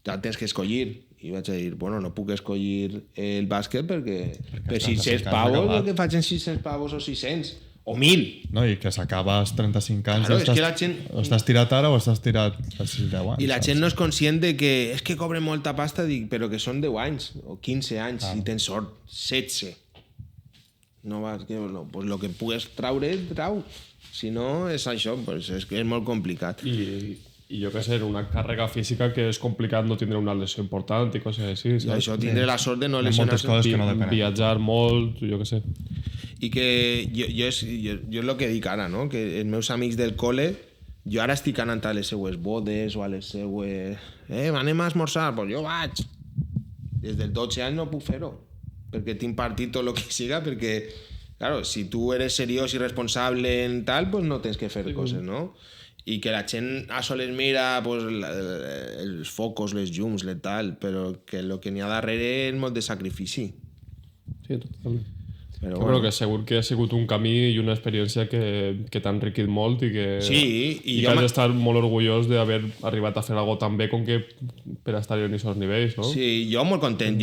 Ja tens que escollir. I vaig a dir, bueno, no puc escollir el bàsquet perquè per 600 pavos, el que faig en 600 pavos o 600 o 1.000. No, i que s'acaba als 35 anys, claro, que la gent... o estàs tirat ara o estàs tirat als 10 anys. I la gent no és conscient de que és que cobren molta pasta, dic, però que són 10 anys o 15 anys, si tens sort, 16. No vas, que no, pues lo que pugues traure, trau. Si no, és això, pues és que és molt complicat. I jo què sé, una càrrega física que és complicat no tindre una lesió important i coses així. I això, tindre la sort de no lesionar-se. Moltes coses que no depenen. Viatjar molt, jo què sé. I que jo és el que dic ara, no? Que els meus amics del col·le, jo ara estic anant a les seues bodes o a les seues... anem a esmorzar? Pues jo vaig. Des dels 12 anys no puc fer-ho, perquè tinc partit tot el que siga, perquè, claro, si tu eres seriós i responsable en tal, pues no tens que fer coses, no? I que la gent a soles mira pues, els focos, les llums, tal, però que el que n'hi ha darrere és molt de sacrifici. Sí, totalment. Però jo crec que segur que ha sigut un camí i una experiència que t'ha enriquit molt i que, sí, i que has d'estar molt orgullós d'haver arribat a fer alguna cosa tan bé com que per estar en aquests nivells, no? Sí, jo molt content.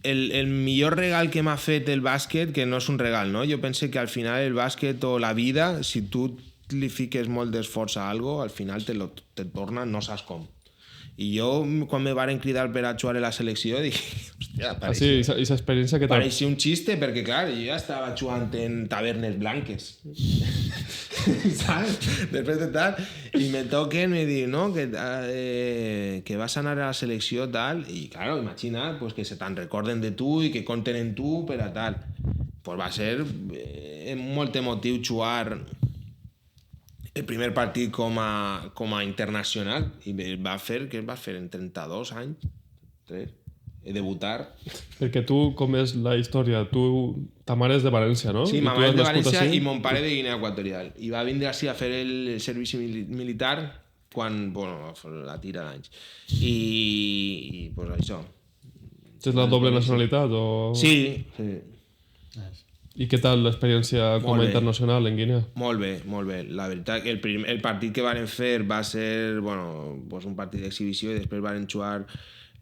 El millor regal que m'ha fet el bàsquet, que no és un regal, no? Jo penso que al final el bàsquet o la vida, si tu li fiques molt d'esforç a algo, al final te torna, no saps com. I jo, quan me varen cridar per a jugar a la selecció, dic, hòstia, pareixia... Sí, experiència que pareixia un xiste, perquè, clar, jo ja estava jugant en tavernes blanques. Saps? Després de tal, i me toquen i me diuen, no, que vas anar a la selecció, tal, i, clar, imagina, pues, que se te'n recorden de tu i que compten en tu per a tal. Pues va ser molt emotiu jugar el primer partit com a internacional i va fer en 32 anys 3, debutar. Perquè tu, com és la història, ta mare és de València, no? Sí, ma mare és de València i mon pare de Guinea Equatorial, i va vindre així a fer el servici militar quan, bueno, la tira d'anys i pues això. És la doble nacionalitat? O... Sí. I què tal l'experiència com a internacional en Guinea? Molt bé. La veritat que el partit que van fer va ser, bueno, pues un partit d'exhibició i després van jugar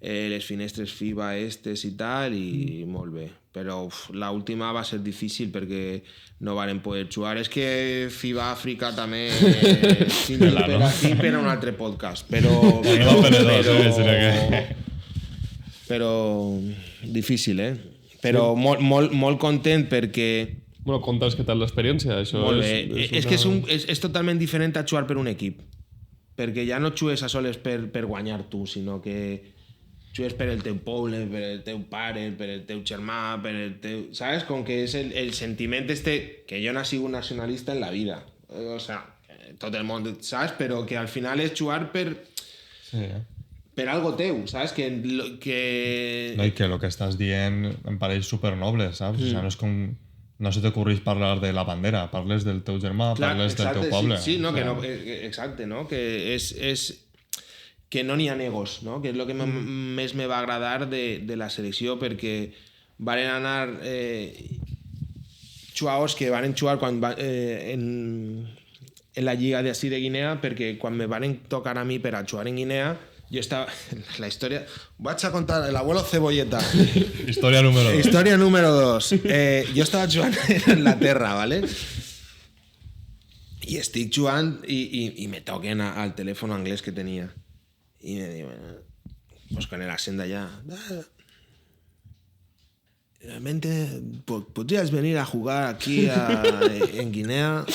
les finestres FIBA estes i tal, i molt bé. Però l'última va ser difícil perquè no varen poder jugar. És que FIBA Àfrica també per un altre podcast, però difícil, però molt content perquè Bueno, conta'ns què tal l'experiència. Molt bé. És que és totalment diferent a jugar per un equip, perquè ja no jugues a soles per guanyar tu, sinó que jugues per el teu poble, per el teu pare, per el teu germà, per el teu... ¿Sabes? Com que és el sentiment que jo no he sigut nacionalista en la vida. O sea, tot el món, ¿sabes? Però que al final és jugar per... Sí, per algo teu, ¿sabes? Que... No, i que el que estàs dient em pareix supernoble, saps? O sea, no és com... No se t'ocorreix parlar de la bandera, parles del teu germà, parles del teu poble. Sí, no, que no, exacte, no? Que és que no n'hi ha egos, no? Que és el que més me va agradar de la selecció, perquè van anar jugadors que van jugar en la lliga d'ací de Guinea, perquè quan me van tocar a mi per a jugar en Guinea, yo estaba... La historia... Voy a contar el abuelo Cebolleta. Historia número 2. Historia número 2. Jo estava jugant en Inglaterra, ¿vale? I estic jugant i me toquen al telèfon anglès que tenia. I me diuen, pues con el accent d'allà, realmente podrías venir a jugar aquí en Guinea.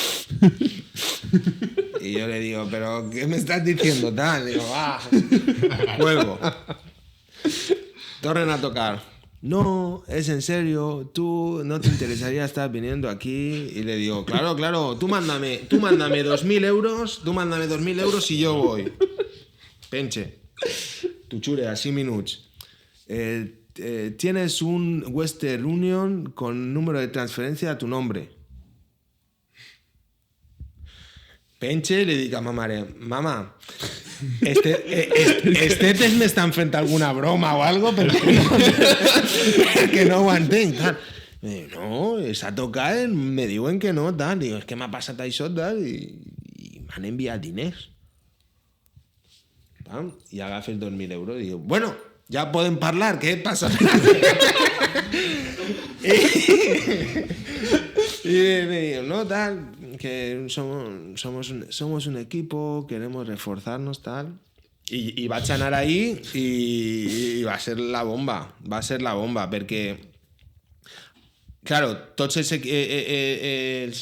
Y yo le digo, pero ¿qué me estás diciendo tal? Digo, juego. Tornen a tocar. No, es en serio, tú no te interesaría estar viniendo aquí. Y le digo, claro, tú mándame 2.000 euros, y yo voy. Penche, tu chure, a 5 minuts. Tienes un Western Union con número de transferencia a tu nombre. Penche, li dic a ma mare, mama, este test m'està fent alguna broma o algo perquè no ho entenc, tal. No, s'ha tocat, me diuen que no, tal. Digo, és que m'ha passat això, tal, i m'han enviat diners. I agafes 2.000 euros i diu, bueno, ja podem parlar, què et passa? Y me digo, no, tal, que somos un equipo, queremos reforzarnos, tal. Y vaig anar ahí y va ser la bomba, perquè, claro, tots els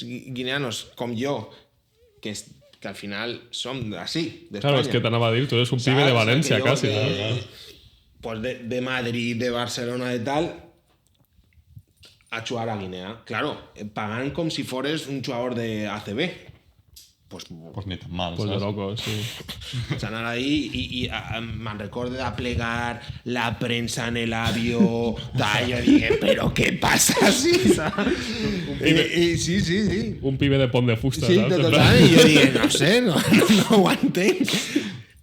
guineanos, com jo, que al final som d'ací, d'Espanya. Claro, és que t'anava a dir, tu eres un pibe de València, quasi. Pues de Madrid, de Barcelona, de tal... a jugar a Guinea. Claro, pagan com si fores un jugador de ACB. Pues ni tan mal, pues ¿sabes? de loco, sí. Vaig anar ahí i me'n recordo de plegar la prensa en el avió, tal, jo dije, però què passa? Sí, sí. Un pibe de pont de fusta, sí, saps? Total, i jo dije, no sé, no ho entenc.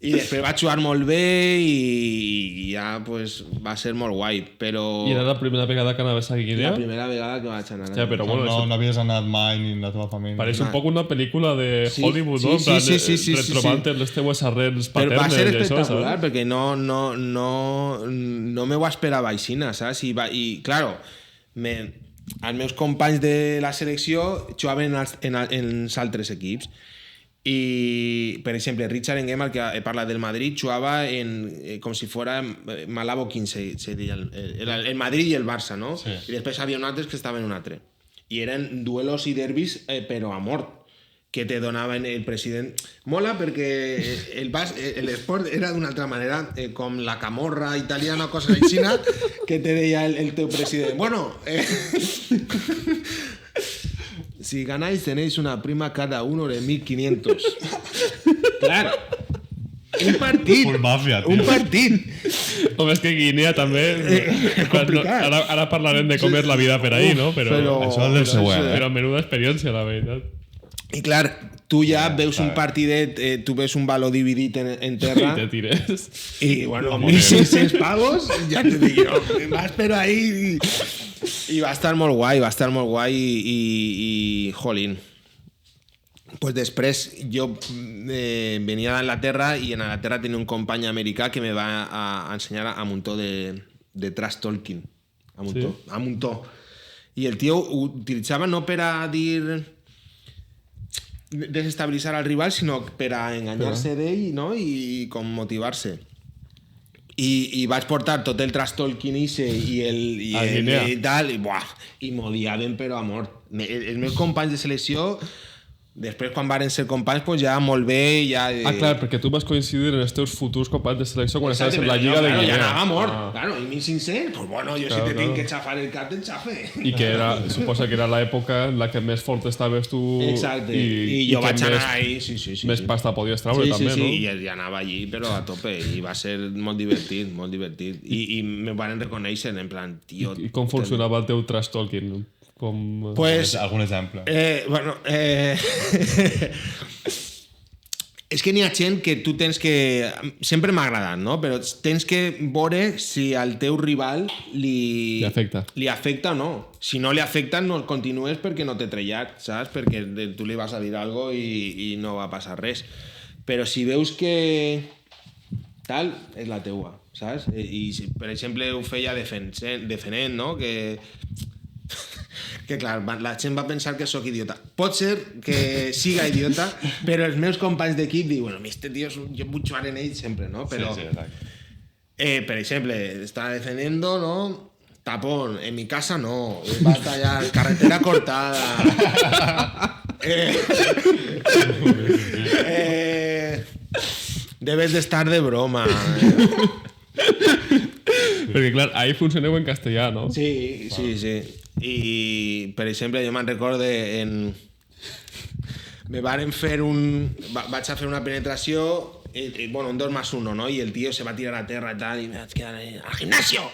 I després va jugar molt bé i ja pues, va ser molt guai, però... I era la primera vegada que anaves a Guinea? La primera vegada que vaig anar. Hòstia, però bueno, no havies anat mai ni la teva família. Pareix un poc una pel·lícula de Hollywood, no? Sí. Retrobant les teues arrels paternes. Però va ser espectacular, perquè no me ho esperava aixina, saps? I claro, els meus companys de la selecció jugaven en els altres equips. I, per exemple, Richard Nguema, el que parla del Madrid, jugava com si fora Malabo 15, seria el Madrid i el Barça, no? Sí. I després havia un altre que estava en un altre. I eren duelos i derbis, però a mort, que te donaven el president. Mola perquè l'esport era d'una altra manera, com la camorra italiana, cosa així, que te deia el teu president. Bueno, si ganáis tenéis una prima cada uno de 1.500. Claro. Un partit. Full mafia, tio. Un partit. Home, és que Guinea també... complicat. Ara parlarem de com és la vida per ahí, no? Però això és del següent. Però menuda experiència, la veritat. I clar, tu ja veus un partidet, tu ves un baló dividit en terra... I te tires. I, bueno, 1.600 pavos, ja te dic jo. Vas però ahí... I va estar molt guai i jolín. pues després jo venia d'Anglaterra i en Anglaterra tenia un company americà que me va a ensenyar a muntó de trash talking. A muntó. I el tio ho utilitzava no per a dir desestabilitzar al rival, sinó per a enganyar-se d'ell, no? I com motivar-se. I vaig portar tot el trash talking i tal, i m'odiaven però a mort. Els meus companys de selecció, després quan varen ser companys, pues ja molt bé, ja... clar, perquè tu vas coincidir en els teus futurs companys de selecció quan estaves en la Lliga de Guinea. Ja anava mort, claro, i 1.500, pues bueno, jo si te tinc que xafar el cap, te'n xafe. I que era, suposa que era l'època en la que més fort estaves tu... Exacte, i jo vaig anar ahí, sí. Més pasta podies treure també, no? Sí, i anava allí, però a tope, i va ser molt divertit, molt divertit. I me van reconèixer, en plan, tio... I com funcionava el teu trash talking? Pues, algun exemple? És que n'hi ha gent que tu tens que... Sempre m'ha agradat, no? Però tens que veure si al teu rival li afecta o no. Si no li afecta, no continues perquè no t'he trellat, saps? Perquè tu li vas a dir alguna cosa i no va passar res. Però si veus que tal, és la teua, saps? I per exemple ho feia defenent, no? Que clar, la gent va pensar que sóc idiota. Pot ser que siga idiota, però els meus companys d'equip diuen, bueno, este tío, jo puc jugar en ell sempre, ¿no? Pero, sí, exacte. Per ejemplo, estaba defendiendo, ¿no? Tapón, en mi casa no, va a tallar, carretera cortada. Debes de estar de broma. Perquè clar, ahí funcioneu en castellà, no? Sí. I, per exemple, jo me'n recordo me varen fer vaig a fer una penetració, bueno, un 2+1, no? I el tio se va tirar a terra i tal, i me vaig quedar ahí, al gimnasio,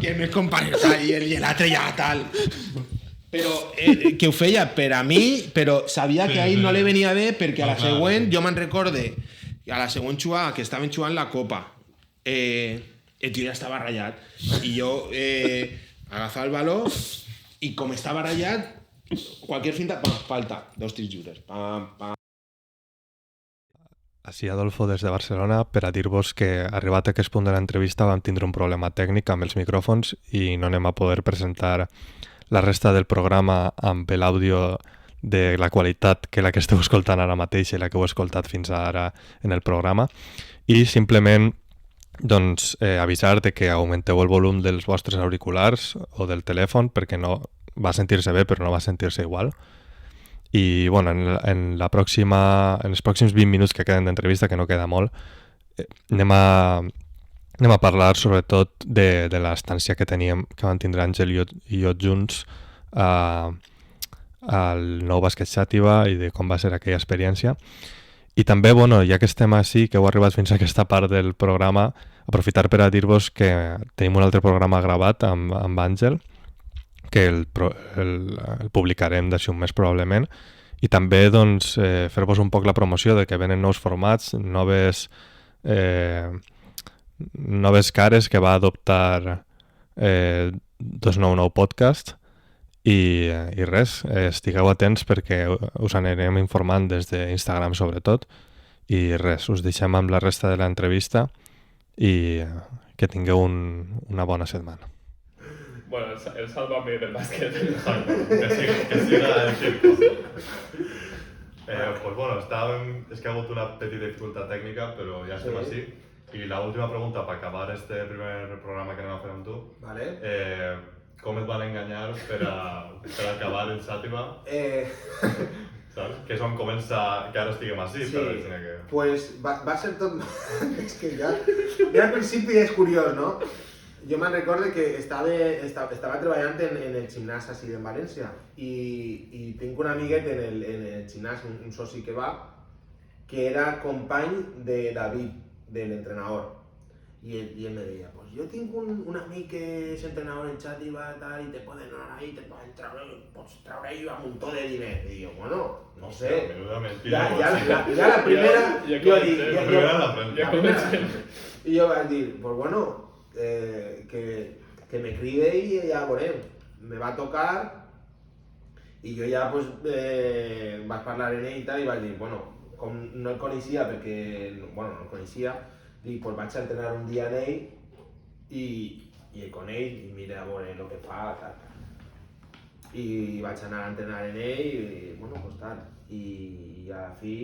que més companys, i l'altre ja, tal. Però que ho feia per a mi, però sabia que a ell no li venia bé, perquè a la següent, jo me'n recorde, a la següent jugada, que estaven jugant la Copa, el tio ja estava ratllat i jo agafava el baló i com estava ratllat qualsevol finta, falta, 2 tirs lliures. Així, Adolfo, des de Barcelona, per a dir-vos que arribat a aquest punt de l'entrevista vam tindre un problema tècnic amb els micròfons i no anem a poder presentar la resta del programa amb l'àudio de la qualitat que la que esteu escoltant ara mateix i la que heu escoltat fins ara en el programa. I simplement doncs avisar de que augmenteu el volum dels vostres auriculars o del telèfon perquè no va sentir-se bé però no va sentir-se igual. I bueno, en els pròxims 20 minuts que queden d'entrevista, que no queda molt, anem a parlar sobretot de l'estància que van tindre Àngel i jo junts al Nou Bàsquet Xàtiva i de com va ser aquella experiència. I també, bueno, ja que estem així, que heu arribat fins a aquesta part del programa, aprofitar per a dir-vos que tenim un altre programa gravat amb Àngel, que el publicarem d'així un mes probablement, i també doncs, fer-vos un poc la promoció de que venen nous formats, noves cares que va adoptar 299 Podcast, i res, estigueu atents perquè us anirem informant des d'Instagram sobretot, i res, us deixem amb la resta de l'entrevista i que tingueu una bona setmana. Bueno, el sálvame del bàsquet. Que siga el circo. Pues bueno, és que ha hagut una petita dificultat tècnica, però ja estem així. I l'última pregunta, per acabar este primer programa que anem a fer amb tu. Vale. Com et van enganyar per acabar el Xàtiva? Saps? Que és on comença, que ara estiguem així, sí, però que... Pues va ser tot... és que ja al principi és curiós, no? Jo me'n recordo que estava treballant en el gimnàs així en València i tinc un amiguet en el gimnàs, un soci que va, que era company de David, de l'entrenador. Y él me decía, pues yo tengo un amigo que es entrenador en Xàtiva y te pueden dar ahí, te pueden traure ahí un montón de dinero. Y yo, bueno, no sé. Menuda mentira. Ya la primera, La primera. Y yo voy a decir, pues bueno, que me cride y ya por él. Me va a tocar I jo ja pues, vaig parlar amb ell i tal, i vaig dir, bueno, com no el coneixia perquè, bueno, no el coneixia, dic, pues vaig a entrenar un dia amb ell i con ell i mira a veure el que fa, tal. I vaig anar a entrenar amb ell i, bueno, pues tal. I a la fi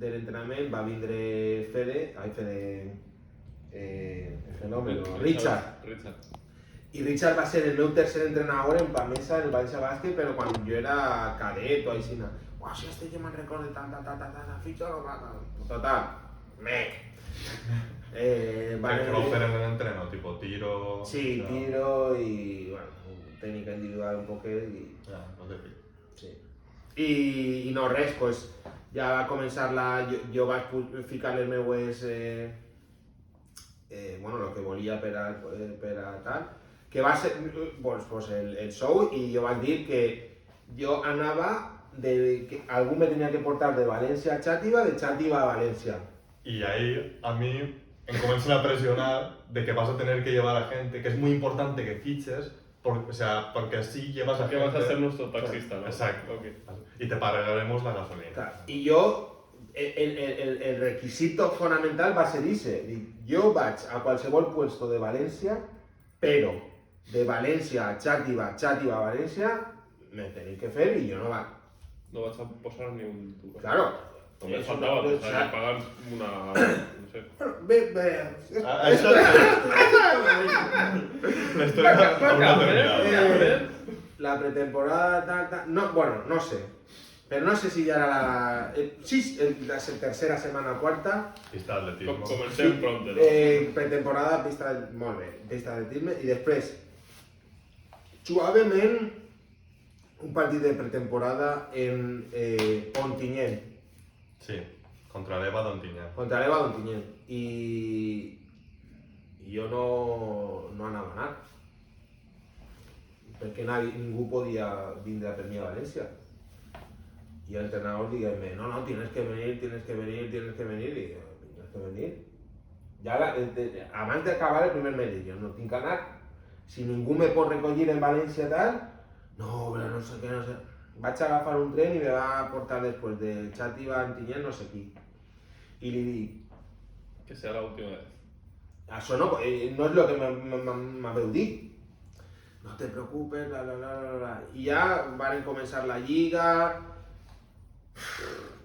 de l'entrenament va vindre el fenòmeno, Richard. I Richard va ser el meu tercer entrenador en Pamesa, en el València Bàsquet, però quan jo era cadet o així. Uau, si este jo me'n recordo tant, fitxo-lo, total, mec. Crowfer en el entreno, tipo tiro... Sí, tiro y bueno, técnica individual un poco y... Ja, no te pico. Sí. I no res, pues ja va començar jo vaig ficar les meues bueno, lo que volia per a tal, que va ser pues el show i jo vaig dir que jo anava que algú me tenia que portar de València a Xàtiva, de Xàtiva a València. Y ahí a mí me comienzan a presionar de que vas a tener que llevar a gente, que es muy importante que fiches, porque así llevas a que gente... vas a ser nuestro taxista, ¿no? Exacto. Okay. Y te pagaremos la gasolina. Claro. Y yo, el requisito fundamental va a ser ese. Yo vaig a qualsevol puesto de València, pero de València a Xàtiva a València, me tenéis que fer y yo no vaig. No vas a posar ni un duro. Claro. Només faltava, t'estaria pagant una... no sé... Bé... Això l'estoria aún no terminada. La pretemporada... No, bueno, no sé. Pero no sé si ya era la... Sí, la tercera setmana o quarta. Pista d'atletisme. Comencem pronte, no? Pretemporada, molt bé, pista d'atletisme. I després, jugàvem un partit de pretemporada en Ontinyent. Sí, contra l'Eva d'Ontinyent. Contra l'Eva d'Ontinyent. I jo no anava a anar. Perquè ningú podia vindre per mi a València. Y el entrenador dígame, no, tienes que venir. Y yo, tienes que venir. Ya abans d'acabar el primer mes, jo no tinc que anar. Si ningú me pot recollir en València tal, no, però no sé què, no sé. Vaig agafar un tren i me va portar després de Xàtiva a Ontinyent, no sé qui. I li dic... Que sea la última vez. Això no és el que m'haveu dit. No te preocupes, bla, bla, bla, bla. I ja van començar la lliga...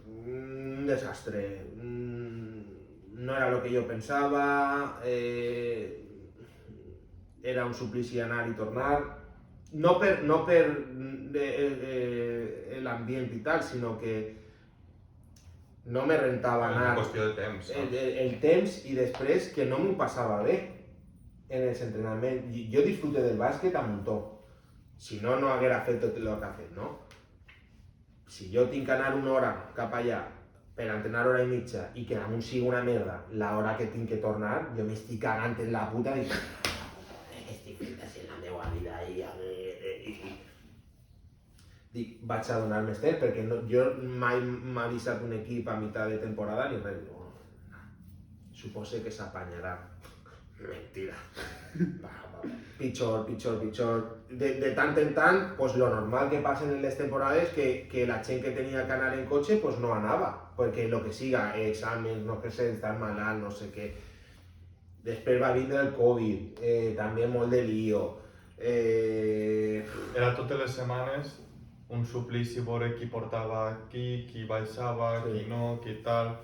Un desastre. No era lo que yo pensaba. Era un suplici anar i tornar. No per l'ambient i tal, sinó que no me rentava anar. Una qüestió de temps. El temps i després que no m'ho passava bé en els entrenaments. Jo disfrute del bàsquet a muntó. Si no, no haguera fet tot el que ha fet, no? Si jo tinc que anar una hora cap allà per entrenar hora i mitja i que damunt sigui una merda l'hora que tinc que tornar, jo m'estic cagant en la puta i dic estic fent així en la meva vida i dic, vaig a donar més temps perquè jo mai m'ha avisat un equip a mitjà de temporada ni res. Supose que s'apanyarà. Mentira. Pitjor. De tant en tant, pues lo normal que passa en les temporades que la gent que tenia que anar en cotxe pues no anava, perquè lo que siga, exàmens, no sé, estar malalt, no sé què. Després va vindre el Covid, també molt de lío. Era totes les setmanes un suplici veure qui portava qui baixava, sí. Qui no, qui tal...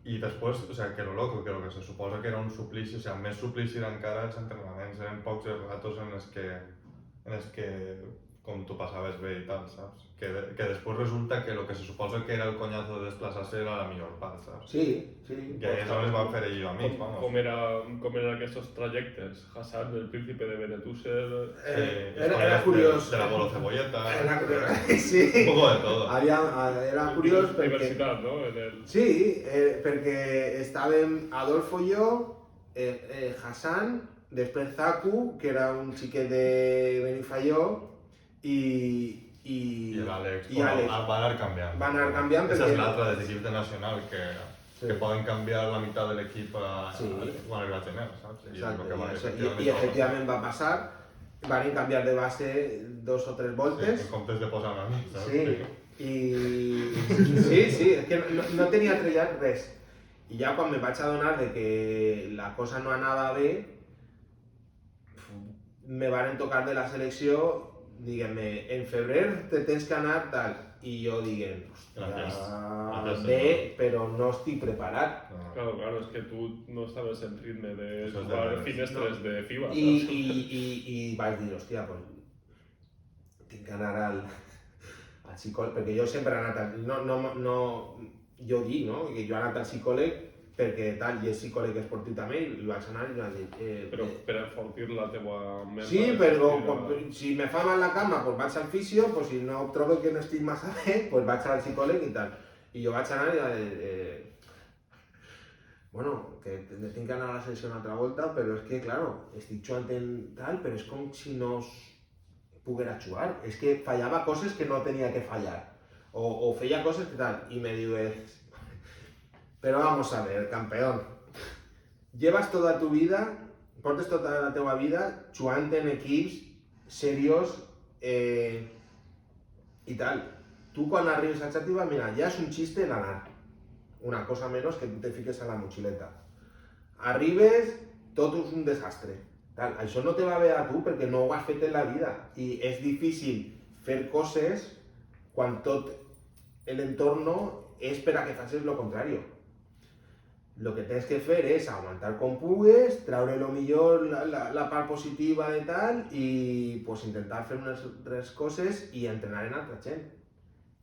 Y después, o sea, que lo loco, que lo que se suposa que era un suplici, o sea, més suplici era encara els entrenaments, eren pocs els ratos en els que com tu passaves bé i tal, saps? Que després resulta que lo que se suposa que era el coñazo de desplaçar-se era la millor part, saps? Sí. Que ahí és on es van fer jo amics, vamos. Com eren aquests trajectes? Hassan, el príncipe de Benetússer... Era curiós. De la Bolo Cebolleta. Era curiós, sí. Un poco de todo. Era curiós perquè... Universitat, no? Sí, perquè estàvem Adolfo i jo, Hassan, després Zaku, que era un xiquet de Benifaió, i l'Àlex. Àlex. Van anar canviant. Van anar canviant perquè... Esa és l'altra dels equips de Nacional que poden canviar la meitat de l'equip quan arriba a gener, saps? Exacte, i efectivament va passar van canviar de base 2 o 3 voltes. En comptes de posar una mica, saps? Sí, i sí, és que no tenia trellat res. I ja quan me vaig adonar de que la cosa no anava bé, me van tocar de la selecció, diguem-me, en febrer te tens que anar tal, i jo diguem, hòstia, bé, però no estic preparat. Claro, es que tú no estabas en ritme de jugar finestres de FIBA. I vaig dir, hòstia, pues, tinc que anar al psicòleg, perquè jo sempre he anat jo dic, no? Que jo he anat al psicòleg perquè tal, i és psicòleg esportiu també, i vaig anar i vaig dir... Però per enfortir la teua ment... Sí, però si me fa mal la cama, pues vaig al fisio, pues si no trobo que no estic massa bé, pues vaig al psicòleg i tal. I jo vaig anar i vaig dir... Bueno, que tinc que anar a la selecció una altra volta, però és que, claro, estic jugant en tal, però és com si no poguera jugar. És que fallava coses que no tenia que fallar. O feia coses que tal, i me diu... Pero vamos a ver, campeón. Llevas toda tu vida, portes toda la teva vida jugant en equips serios i tal. Tu quan arribes a Xàtiva, mira, ja és un xiste l'anar. Una cosa menos que tu te fiques a la mochileta. Arribes, tot és un desastre. Tal. Això no te va bé a tu perquè no ho has fet en la vida. I és difícil fer coses quan tot l'entorno és per a que facis lo contrario. Lo que tens que fer és aguantar com pugues, treure lo millor la part positiva de tal i pues, intentar fer unes altres coses i entrenar en altra gent.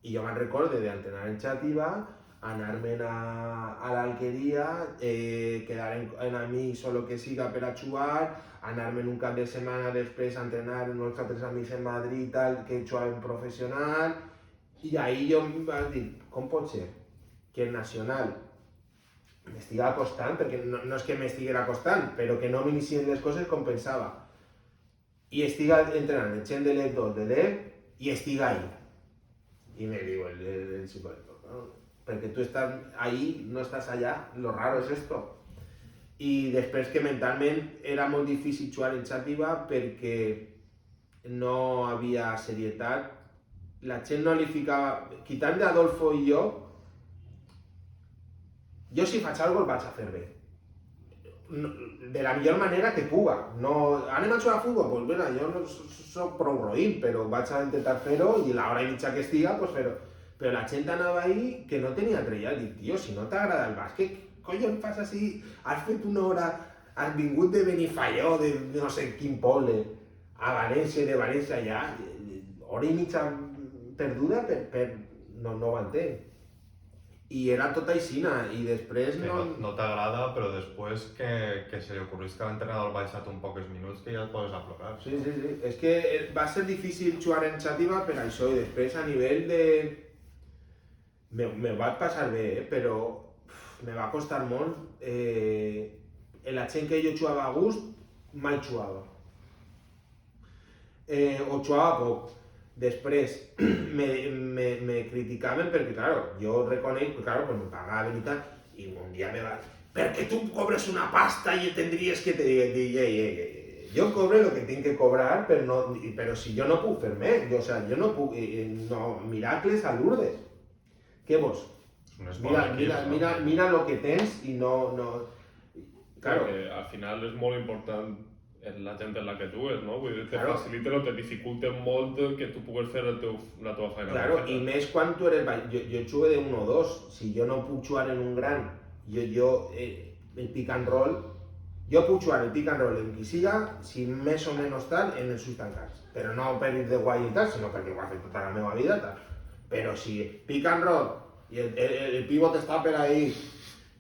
I jo me'n recorde d'entrenar en Xàtiva, anar-me'n a l'Alqueria, quedar en amics o lo que siga per a jugar, anar-me'n un cap de setmana després a entrenar amb els altres amics en Madrid tal, que jugaven professional, i ahí jo em vaig dir, com pot ser que el Nacional m'estiga costant, perquè no és que m'estiguera costant, però que no m'inicien les coses com pensava. I estiga entrenant en gent de l'E2, de l'E, i estiga ahí. I me diu el psicólogo, perquè tu estàs ahí, no estàs allà, lo raro es esto. I després que mentalment era molt difícil jugar en Xàtiva perquè no havia serietat. La gent no li ficava... Quitant d'Adolfo i jo si faig alguna cosa el vaig a fer bé. De la millor manera que puga. No, anem a jugar a futbol? Pues mira, jo no soc prou roïn, però vaig a intentar fer-ho i l'hora i mitja que estiga, pues fer-ho. Però la gent anava ahí que no tenia trellat. Dic, tio, si no t'agrada el bàsquet, què collons fas així? Has fet una hora, has vingut de Benifaió, de no sé quin poble, a València, de València allà, hora i mitja perduda no ho entenc. I era tot aixina, i després no t'agrada, però després que se li ocorrís que l'entrenador el baixat un pocs minuts que ja et poses a plorar. Sí. És que va ser difícil jugar en Xàtiva per això, i després a nivell de... Me vaig passar bé, però me va costar molt. La gent que jo jugava a gust, mai jugava. O jugava poc. Després me criticaven perquè, claro, jo reconec que, claro, pues me pagaven i tal, i un dia me va dir, perquè tu cobres una pasta i tindries que te dir, jo cobre el que tinc que cobrar, però si jo no puc fer més, jo no puc, miracles a Lourdes. Què vols? Mira lo que tens i no... Claro. Al final és molt important la gent en la que tu és, no? Vull dir, te faciliten o te dificulten molt que tu puguis fer la teva feina. Claro, i més quan tu eres... Jo jugo de 1 o 2, si jo no puc jugar en un gran, el pick and roll, jo puc jugar el pick and roll en qui siga, si més o menys tal, en els ulls tancats. Però no per ir de guai i tal, sinó perquè ho ha fet tota la meva vida, tal. Però si pick and roll, i el pivot està per ahí,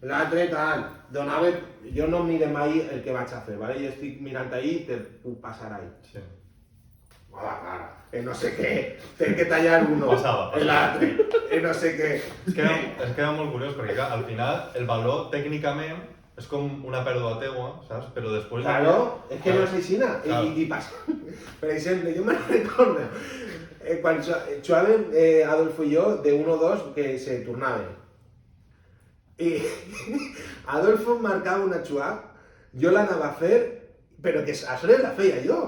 l'altre tal, jo no mire mai el que vaig a fer, ¿vale? Jo estic mirant ahí i te puc passar ahí. Sí. Hola, no sé què, tenc que tallar uno, l'altre, no sé què. Es queda molt curiós perquè al final el valor tècnicament és com una pèrdua teua, saps? Però després... Claro, és que no és aixina, i passa. Per exemple, jo me'n recordo, quan jugàvem Adolfo i jo de 1 o 2 que se tornaven. I Adolfo marcava una jugada, jo l'anava a fer, però que a sobre la feia jo.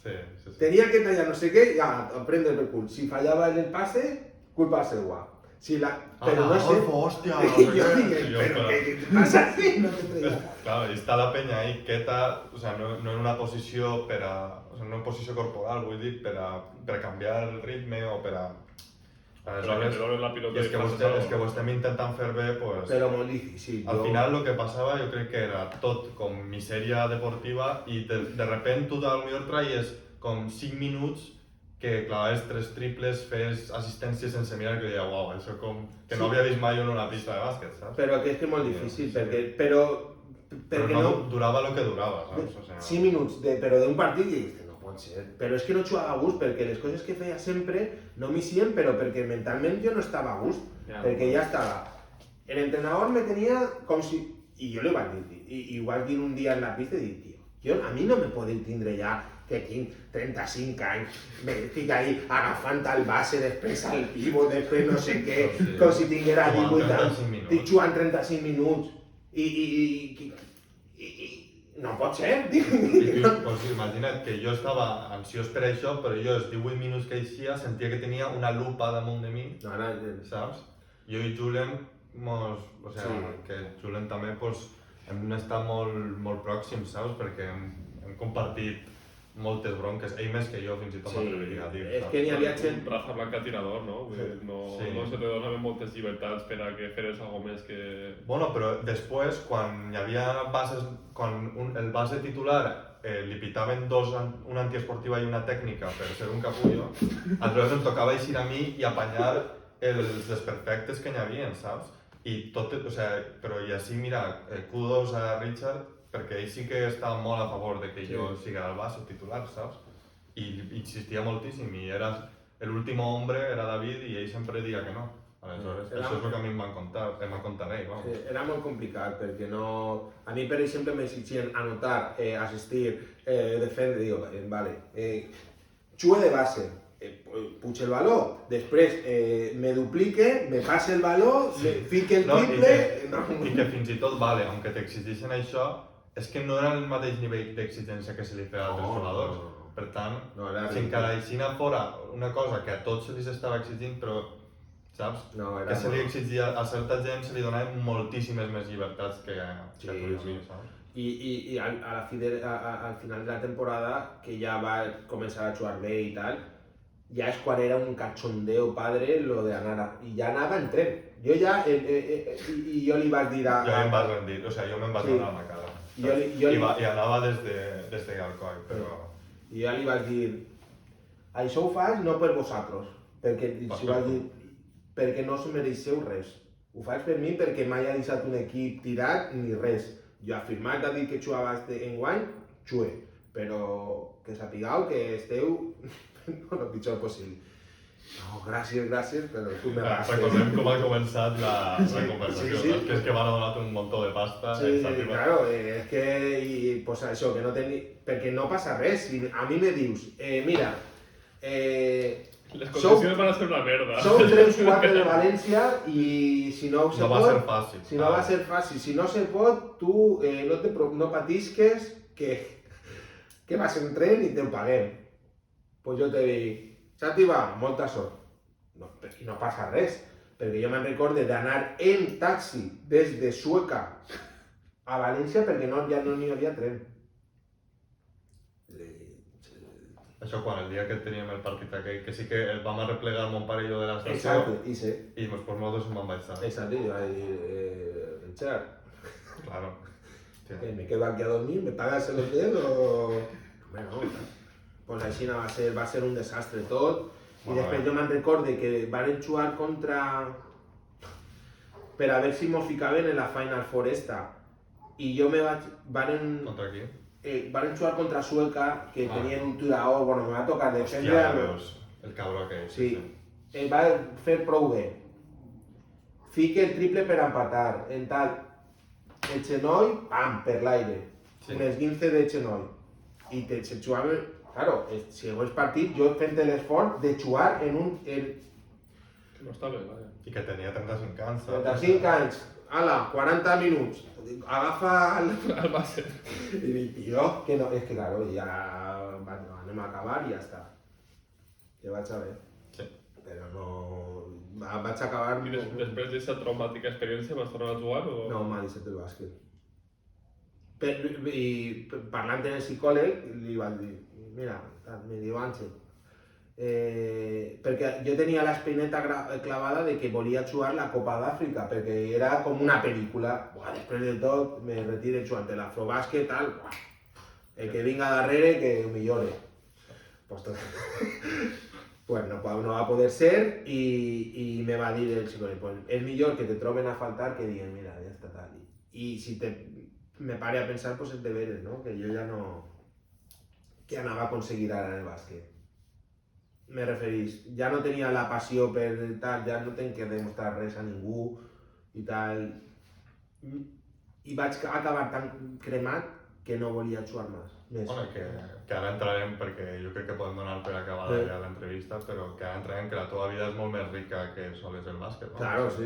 Sí. Tenía que tallar no sé qué, ya, aprende el cul. Si fallaba en el pase, culpa seua. Pero no sé. Hòstia, Yo dije, pero ¿qué pasa aquí? No te traía. Claro, i està la penya ahí quieta, o sea, no en una posició o sea, no en posició corporal, vull dir, per a canviar el ritme o per a... Aleshores, pilota és que ho estem intentant fer bé, pues... Pero muy difícil. Al final lo que passava jo crec que era tot com misèria deportiva i de repente tu potser traies com 5 minuts que clavaves 3 triples, fes assistències sense mirar, que deia, uau, això com que no havia vist mai en una pista de bàsquet, saps? Pero que es que es muy difícil, Però no durava lo que durava, saps? O sea, 5 minuts, però d'un partit i dius, no pot ser. Però és que no jugava a gust, perquè les coses que feia sempre no m'hicien, però perquè mentalment jo no estava a gust, perquè ja estava. El entrenador me tenia com si... I jo li vaig dir, i ho vaig dir un dia en la pista i dic, tio, a mi no me podeu tindre ja que tinc 35 anys, estic ahí agafant el base, després al pivot, després no sé què, com si tinguera 18 anys, estic jugant 35 minuts i no pot ser, Pues imagina't que jo estava ansiós per això, però jo els 18 minuts que eixia sentia que tenia una lupa damunt de mi, saps? Jo i Julen, o sea, que Julen també pues, hem estat molt pròxims, saps? Perquè hem compartit moltes bronques, ell més que jo fins i tot m'atreviria a dir. És que n'hi havia gent... Raza blanca tirador, no? No se te donaven moltes llibertats per a que feres algo més que... Bueno, però després, quan hi havia bases, quan el base titular li pitaven una antiesportiva i una tècnica per ser un capullo, aleshores em tocava eixir a mi i apanyar els desperfectes que n'hi havia, saps? I tot, o sea, però i així, mira, kudos a Richard, perquè ell sí que estava molt a favor de que jo siguera el base titular, saps? I insistia moltíssim, i era l'últim hombre, era David, i ell sempre deia que no. Aleshores, això és el que a mi em van contar ell, vamos. Sí, era molt complicat, perquè no... A mi, per exemple, m'exigien anotar, assistir, defendre, digo, vale, jugue de base, puig el baló, després me duplique, me passe el baló, me fique el triple... I que fins i tot, vale, aunque t'exigeixen això, és que no era el mateix nivell d'exigència que se li feia a altres jugadors. Per tant, si encara aixina fora una cosa que a tots se li estava exigint, però, saps? Que se li exigia a certa gent, se li donaven moltíssimes més llibertats que a tu i a mi, saps? I al final de la temporada, que ja va començar a jugar bé i tal, ja és quan era un cachondeo padre lo de anar i ja anava en tren. Jo ja, i jo li vaig dir a... Jo em vaig rendir, o sigui, jo me'n vaig donar a la cara. I anava des de Galcoi, però... I jo li vaig dir, això ho faig no per vosaltres, perquè no us mereixeu res. Ho faig per mi perquè mai ha deixat un equip tirat ni res. Jo he afirmat a dir que jugava enguany, jugue, però que sapigueu que esteu el pitjor possible. No, gràcies, però tu me vas. Recordem com ha començat la conversació, saps? Que és que van a donar un muntó de pasta. Sí, claro, és que, pues això, que no teni... perquè no passa res. Si a mi me dius, mira, les condicions van a ser una merda. Sou 3-4 de València i si no se pot... No va ser fàcil. Si no va ser fàcil. Si no se pot, tu no patisques que vas en tren i te'l paguem. Pues jo te dic, Santi va, molta sort. I no passa res, perquè jo me'n recorde d'anar en taxi des de Sueca a València perquè ja no n'hi havia tren. Això quan el dia que teníem el partit aquell, que sí que vam arreplegar mon pare i jo de l'estació. Exacte, i sí. I després nosaltres em vam baixar. Exacte, i jo vaig dir, Richard, claro. me quedo aquí a dormir, me pagas el hotel o... Bueno, pues així va ser un desastre tot. I després jo me'n recorde que van jugar contra... per a veure si mos ficaven en la Final Four esta. I jo me vaig... Contra qui? Van jugar contra Sueca, que tenien un tirador, bueno, me va tocar defendre... Hòstia, el cabró aquell. Sí. El va fer prou bé. Fique el triple per empatar, en tal... El xenoll, pam, per l'aire. Un esguince de xenoll. I se jugava... Claro, el següent partit jo fent l'esforç de jugar en un... Que no està bé, vaja. I que tenia 35 anys. 35 anys, ala, 40 minuts, agafa el base. I dic, tio, que no, és que claro, ja no tornem a acabar i ja està. Ja vaig a ver. Sí. Però no... Vaig acabar... I després d'aquesta traumàtica experiència vas tornar a jugar o...? No, m'ha deixat el bàsquet. I parlant amb el psicòleg, li vaig dir, mira, me diu Àngel, perquè jo tenia l'espineta clavada de que volia jugar la Copa d'Àfrica, perquè era com una pel·lícula. Després de tot, me retire jugant a l'Afrobàsquet, tal, el que vinga darrere que ho millore. Pues no va poder ser y me va a dir el psicòleg, pues és millor que te troben a faltar que diguen, mira, ja està tal. I si me pare a pensar, pues és de veres, no? Que jo ja no... que anava a aconseguir ara en el bàsquet. Me referís, ja no tenia la passió per tal, ja no tenc que demostrar res a ningú i tal. I vaig acabar tan cremat que no volia jugar més. Bueno, que ara entrarem, perquè jo crec que podem donar per acabada ja l'entrevista, però que ara entrarem que la teva vida és molt més rica que sols el bàsquet, no? Claro, sí.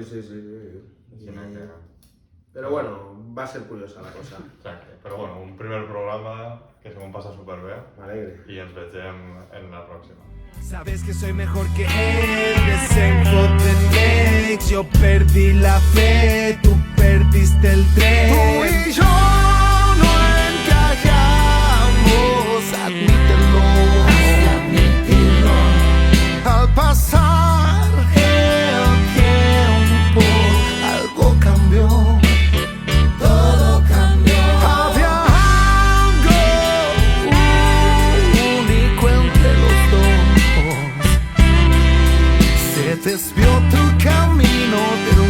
Però bueno, va ser curiosa la cosa. Exacte, però bueno, un primer programa que se m'ho passa superbé. M'alegre. I ens vegem en la pròxima. Sabes que soy mejor que él, desenfotenéis. Yo perdí la fe, tú perdiste el tren. Tú y yo no encajamos, admítelo. Al pasar el tiempo, algo cambió. Todo cambió. Había algo único entre los dos. Se desvió tu camino, pero